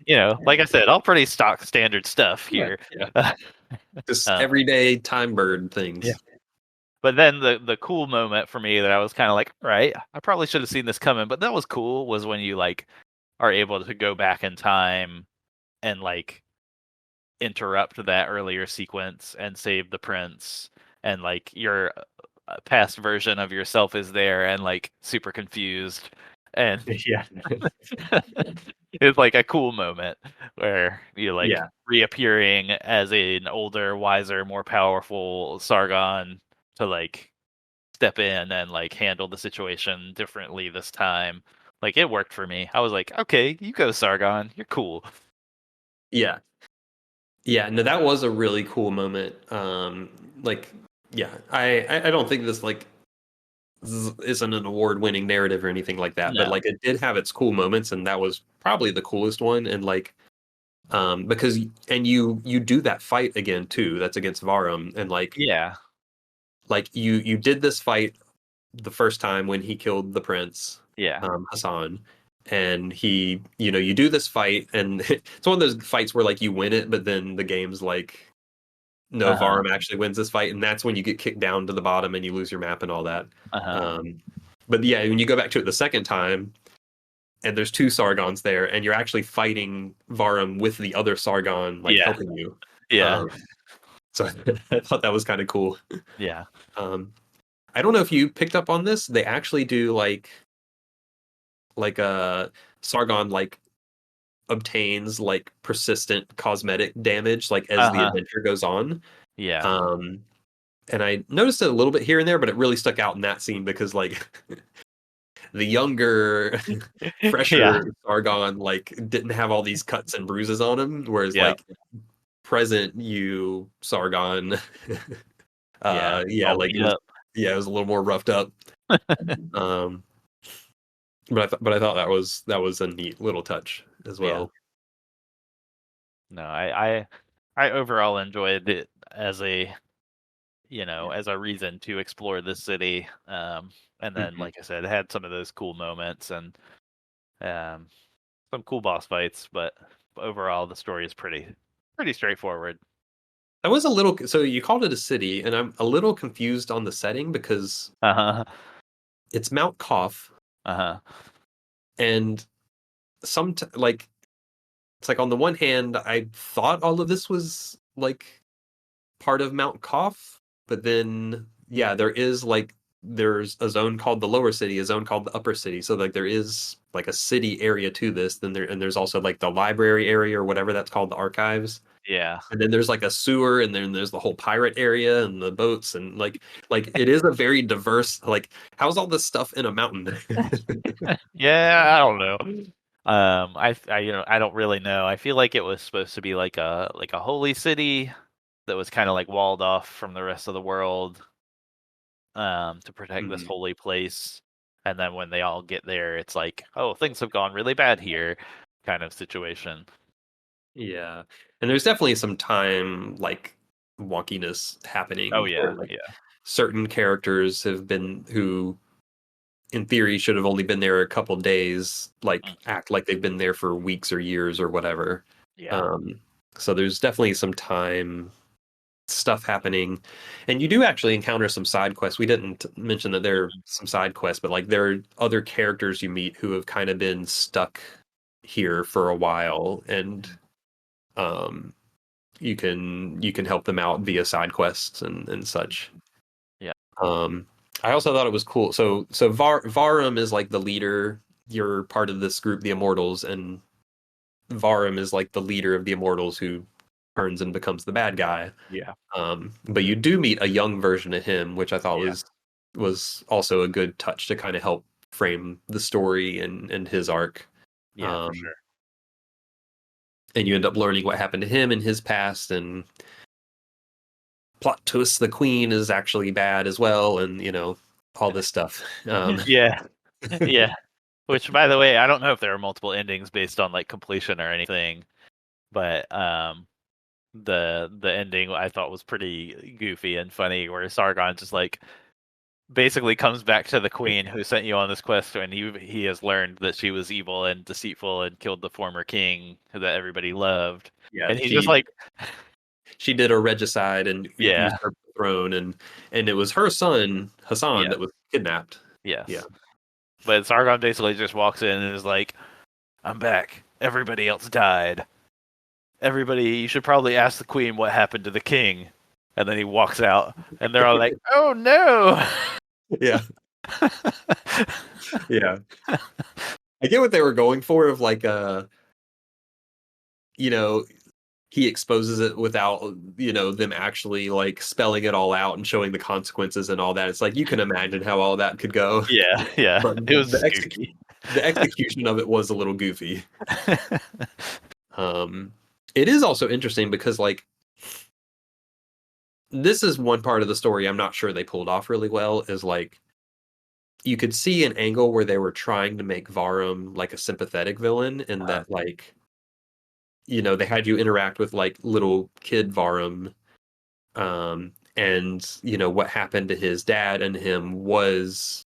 Yeah. like I said, all pretty stock standard stuff Yeah. here. Yeah. Just uh, everyday time bird yeah. things. But then the cool moment for me that I was kind of like, all right, I probably should have seen this coming, but that was cool was when you like are able to go back in time and like interrupt that earlier sequence and save the prince, and like your past version of yourself is there and like super confused, and Yeah. it's like a cool moment where you're like Yeah. reappearing as an older, wiser, more powerful Sargon to like step in and like handle the situation differently this time. Like it worked for me. I was like, okay, you go Sargon, you're cool. Yeah. Yeah. No, that was a really cool moment. Like, yeah, I don't think this like isn't an award-winning narrative or anything like that, but No. like it did have its cool moments, and that was probably the coolest one. And like, because and you do that fight again too. That's against Varum, and Yeah. like you did this fight the first time when he killed the prince, Yeah. Hassan, and you do this fight, and it's one of those fights where like you win it, but then the game's like, no, Uh-huh. Varum actually wins this fight, and that's when you get kicked down to the bottom and you lose your map and all that. Uh-huh. Um, but yeah, when you go back to it the second time, and there's two Sargons there, and you're actually fighting Varum with the other Sargon, like Yeah. helping you. Yeah. Um, so I thought that was kind of cool. Yeah. Um, I don't know if you picked up on this. They actually do like Sargon like obtains like persistent cosmetic damage like as the Uh-huh. adventure goes on. Yeah. Um, and I noticed it a little bit here and there, but it really stuck out in that scene because like the younger, Yeah. fresher Sargon like didn't have all these cuts and bruises on him, whereas Yeah. like present you Sargon, Yeah. yeah, All like beat up. it was a little more roughed up. Um, but I thought that was a neat little touch as Yeah. well. No, I overall enjoyed it as a reason to explore this city. And then Mhm. like I said, it had some of those cool moments and um some cool boss fights, but overall the story is pretty straightforward. I was a little so you called it a city, and I'm a little confused on the setting because Uh-huh. it's Mount Qaf, Uh-huh. and like it's like on the one hand, I thought all of this was like part of Mount Qaf, but then yeah, there is like there's a zone called the lower city, a zone called the upper city. So like there is like a city area to this. Then there's also like the library area or whatever that's called, the archives. Yeah. And then there's like a sewer, and then there's the whole pirate area and the boats, and like it is a very diverse. Like, how's all this stuff in a mountain? Yeah, I don't know. I don't really know. I feel like it was supposed to be like a holy city that was kind of like walled off from the rest of the world, to protect this Hmm. holy place. And then when they all get there, it's like, oh, things have gone really bad here, kind of situation. Yeah, and there's definitely some time like wonkiness Oh happening where yeah, like yeah. certain characters have been who in theory should have only been there a couple days, like Mm, act like they've been there for weeks or years or whatever. yeah. Um, so there's definitely some time stuff happening, and you do actually encounter some side quests. We didn't mention that there are Mhm. some side quests, but like there are other characters you meet who have kind of been stuck here for a while, and um, you can help them out via side quests and such. Yeah. Um, I also thought it was cool. So Varum is like the leader. You're part of this group, the Immortals, and Varum is like the leader of the Immortals who turns and becomes the bad guy. Yeah. But you do meet a young version of him, which I thought Yeah. was also a good touch to kind of help frame the story and his arc. Yeah, for Um, sure. and you end up learning what happened to him in his past, and plot twist: the queen is actually bad as well, and all this stuff. Yeah. Yeah. Which, by the way, I don't know if there are multiple endings based on like completion or anything, but the ending I thought was pretty goofy and funny, where Sargon just like basically comes back to the queen who sent you on this quest, and he has learned that she was evil and deceitful and killed the former king that everybody loved, Yeah, and he's just she like, she did a regicide and yeah, usurped the throne, and it was her son Hassan yeah, that was kidnapped. Yeah, yes. But Sargon basically just walks in and is like, I'm back. Everybody else died. Everybody, you should probably ask the queen what happened to the king. And then he walks out, and they're all like, "Oh no!" yeah, yeah. I get what they were going for of like you know he exposes it without them actually like spelling it all out and showing the consequences and all that. It's like you can imagine how all that could go, Yeah, yeah, but it was the spooky. the execution of it was a little goofy. Um, it is also interesting because like this is one part of the story I'm not sure they pulled off really well, is like you could see an angle where they were trying to make Varum like a sympathetic villain, and Uh, that like they had you interact with like little kid Varum, and what happened to his dad and him was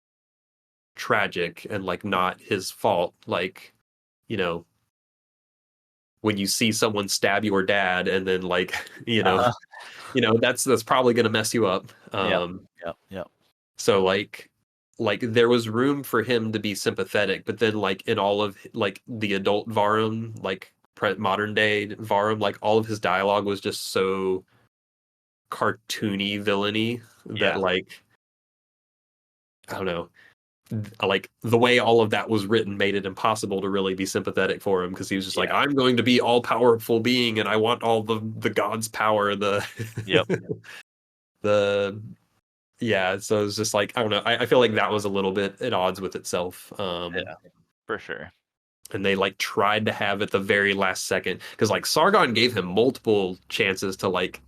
tragic and like not his fault. Like, you know, when you see someone stab your dad and then like, uh, that's probably gonna mess you up. yep, yep, yep. So like there was room for him to be sympathetic, but then like in all of like the adult Varum, like modern day Varum, like all of his dialogue was just so cartoony villainy that Yeah, like I don't know, like the way all of that was written made it impossible to really be sympathetic for him, because he was just like, yeah, I'm going to be all powerful being and I want all the god's power, the yep, the yeah. So it's just like I don't know, I feel like that was a little bit at odds with itself. yeah, for sure. And they like tried to have at the very last second, because like Sargon gave him multiple chances to like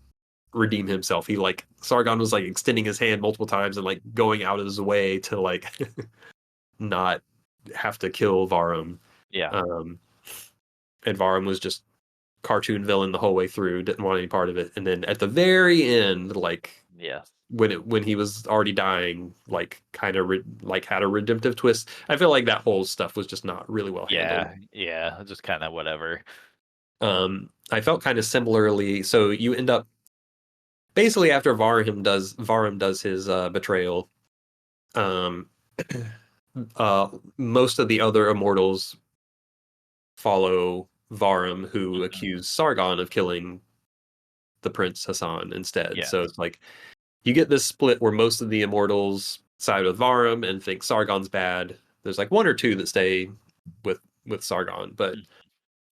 redeem himself. He like Sargon was like extending his hand multiple times and like going out of his way to like not have to kill Varum. Yeah, Um, and Varum was just cartoon villain the whole way through, didn't want any part of it. And then at the very end, like yeah, when he was already dying, like kind of like had a redemptive twist. I feel like that whole stuff was just not really well handled. yeah, yeah. Just kind of whatever. I felt kind of similarly. So you end up basically after Varum does his betrayal. Um, most of the other immortals follow Varum, who Mhm. accused Sargon of killing the Prince Hassan instead. Yeah, So it's like you get this split where most of the immortals side with Varum and think Sargon's bad. There's like one or two that stay with Sargon, but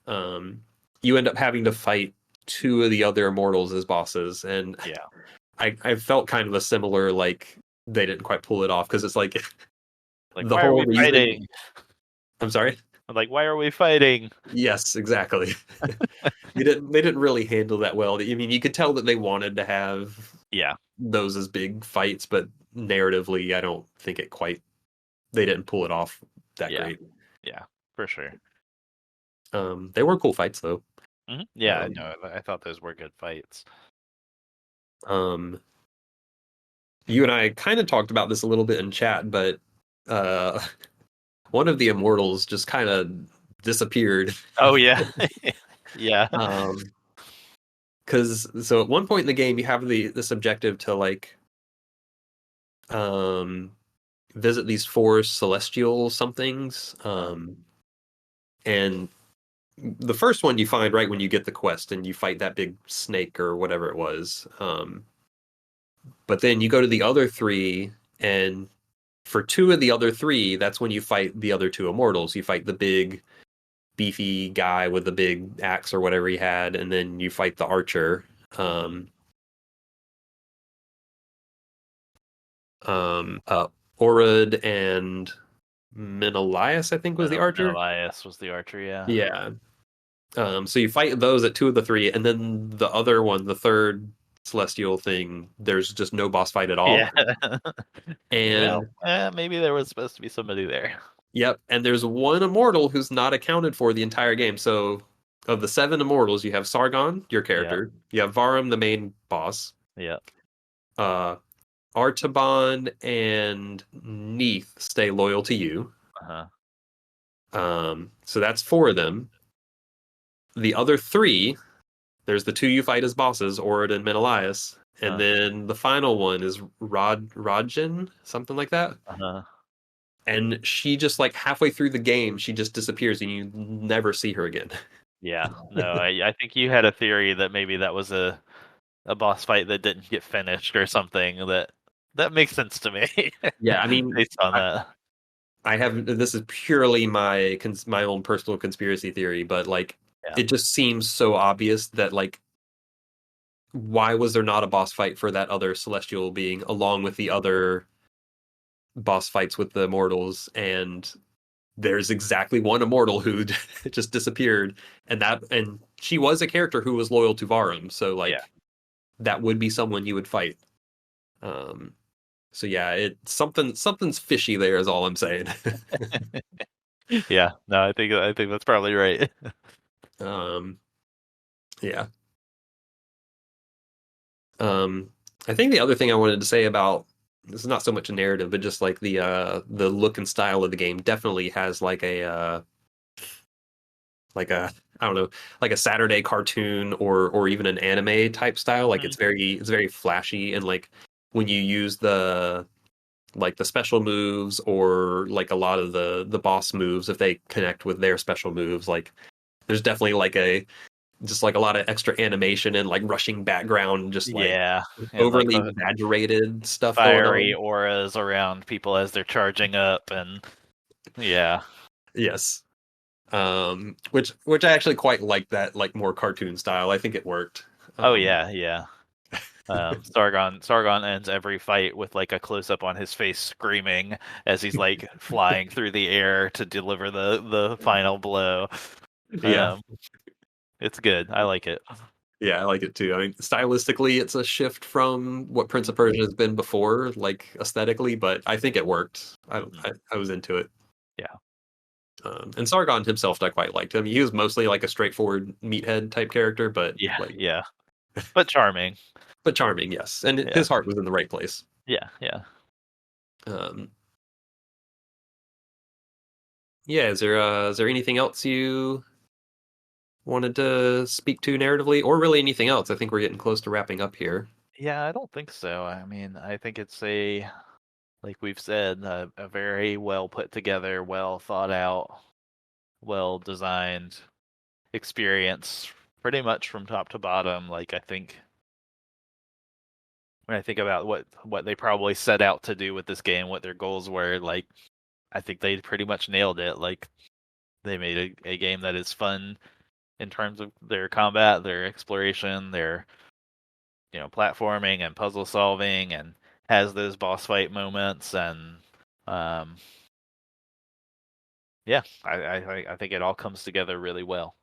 um, you end up having to fight two of the other immortals as bosses, and Yeah. I felt kind of a similar like they didn't quite pull it off because it's like Like, the why are whole we reason. fighting? I'm sorry. Like, why are we fighting? Yes, exactly. They didn't really handle that well. I mean, you could tell that they wanted to have Yeah. those as big fights, but narratively, I don't think it quite. They didn't pull it off that Yeah. great. Yeah. For sure. They were cool fights though. Yeah. Um, No, I thought those were good fights. um, you and I kind of talked about this a little bit in chat, but uh, one of the immortals just kind of disappeared. Oh yeah. Yeah. Um, because so at one point in the game, you have this objective to like um visit these four celestial somethings. And the first one you find right when you get the quest and you fight that big snake or whatever it was. But then you go to the other three, and for two of the other three, that's when you fight the other two immortals. You fight the big beefy guy with the big axe or whatever he had, and then you fight the archer. Orad and Menelaus, I think, was the archer. Elias was the archer. Yeah. Yeah. So you fight those at two of the three, and then the other one, the third celestial thing, there's just no boss fight at all. Yeah. And Well, maybe there was supposed to be somebody there. yep, and there's one immortal who's not accounted for the entire game. So of the seven immortals, you have Sargon, your Yeah. character. You have Varum, the main boss. Yeah. Uh, Artaban and Neith stay loyal to you. Uh-huh. So that's four of them. The other three, there's the two you fight as bosses, Orad and Menelaus, and then the final one is Rodjin, something like that. Uh-huh. And she just like halfway through the game, she just disappears and you never see her again. Yeah. No, I think you had a theory that maybe that was a boss fight that didn't get finished or something. That makes sense to me. Yeah, I mean, Based on that. I have this is purely my own personal conspiracy theory, but like Yeah. it just seems so obvious that like why was there not a boss fight for that other celestial being along with the other boss fights with the immortals? And there's exactly one immortal who just disappeared, and she was a character who was loyal to Varum, so like that would be someone you would fight. So yeah, something's fishy there is all I'm saying. Yeah, no, I think that's probably right. Yeah. I think the other thing I wanted to say about this is not so much a narrative, but just like the look and style of the game definitely has like a I don't know, like a Saturday cartoon or even an anime type style. Like it's very flashy, and like when you use the special moves or like a lot of the boss moves, if they connect with their special moves, like there's definitely like just like a lot of extra animation and like rushing background, just like overly like exaggerated stuff going fiery on. auras around people as they're charging up, and Yes. Which I actually quite like that, like more cartoon style. I think it worked. Yeah. Sargon ends every fight with like a close up on his face screaming as he's like flying through the air to deliver the final blow. Yeah. It's good. I like it. Yeah, I like it too. I mean, stylistically, it's a shift from what Prince of Persia has been before, like aesthetically, but I think it worked. I was into it. Yeah. And Sargon himself, I quite liked him. He was mostly like a straightforward meathead type character, but Yeah. But charming. But charming, yes. And his heart was in the right place. Yeah. Yeah, is there anything else you wanted to speak to narratively, or really anything else? I think we're getting close to wrapping up here. Yeah, I don't think so. I mean, I think it's like we've said, a very well put together, well thought out, well designed experience, pretty much from top to bottom. Like I think when I think about what they probably set out to do with this game, what their goals were, like I think they pretty much nailed it. Like they made a game that is fun in terms of their combat, their exploration, their platforming and puzzle solving, and has those boss fight moments, and um, yeah, I think it all comes together really well.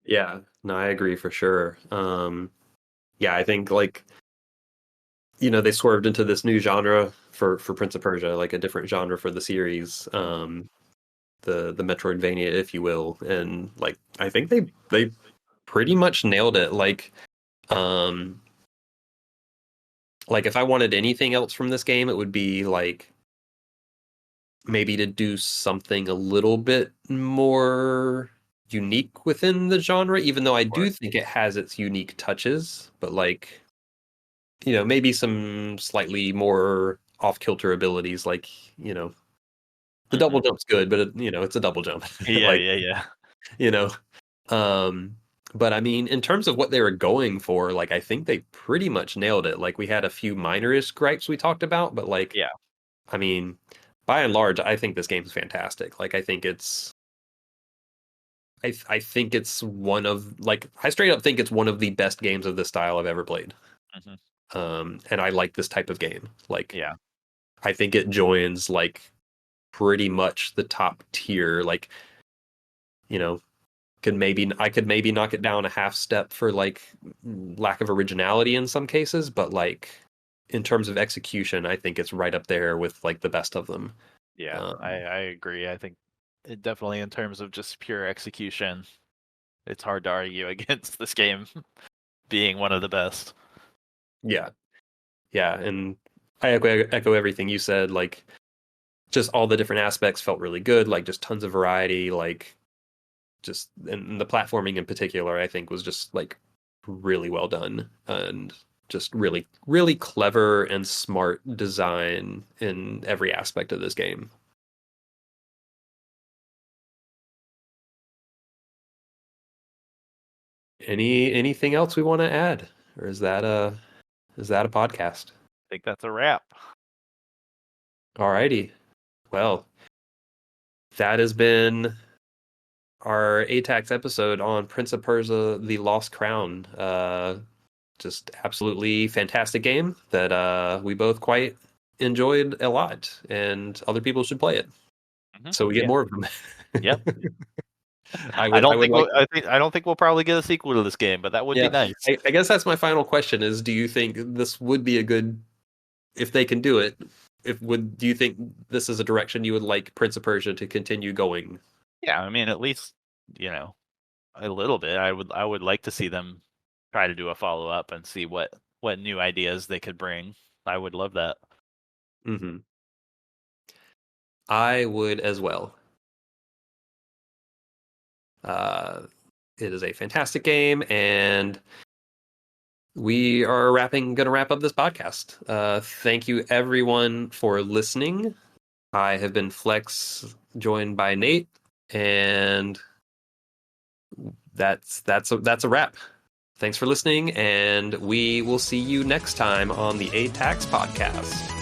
Yeah, no, I agree for sure. Yeah, I think like they swerved into this new genre for Prince of Persia, like a different genre for the series, the Metroidvania, if you will, and like I think they pretty much nailed it. Um, like if I wanted anything else from this game, it would be like maybe to do something a little bit more unique within the genre, even though I do think it has its unique touches, but like maybe some slightly more off-kilter abilities, like, the double jump's good, but it's a double jump. Yeah, Like, yeah. you know. Um, but I mean, in terms of what they were going for, like I think they pretty much nailed it. Like we had a few minorish gripes we talked about, but like Yeah. I mean, by and large, I think this game's fantastic. Like I think it's one of like I straight up think it's one of the best games of this style I've ever played. And I like this type of game. Like Yeah. I think it joins like pretty much the top tier. Like, I could maybe knock it down a half step for like lack of originality in some cases, but like in terms of execution, I think it's right up there with like the best of them. Yeah, I agree. I think it definitely, in terms of just pure execution, it's hard to argue against this game being one of the best. Yeah. Yeah. And I echo everything you said. Like, just all the different aspects felt really good. Like, just tons of variety. Like, and the platforming in particular, I think was just like really well done and just really, really clever and smart design in every aspect of this game. Anything else we want to add, or is that a podcast? I think that's a wrap. Alrighty. Well, that has been our ATACS episode on Prince of Persia: The Lost Crown. Just absolutely fantastic game that we both quite enjoyed a lot, and other people should play it so we get more of them. Yep. I don't think we'll probably get a sequel to this game, but that would be nice. I guess that's my final question: is do you think this would be a good, if they can do it? Do you think this is a direction you would like Prince of Persia to continue going? Yeah, I mean, at least a little bit. I would like to see them try to do a follow up and see what new ideas they could bring. I would love that. Mm-hmm. I would as well. It is a fantastic game, and we are going to wrap up this podcast. Thank you everyone for listening. I have been Flex, joined by Nate, and that's a wrap. Thanks for listening, and we will see you next time on the ATACS podcast.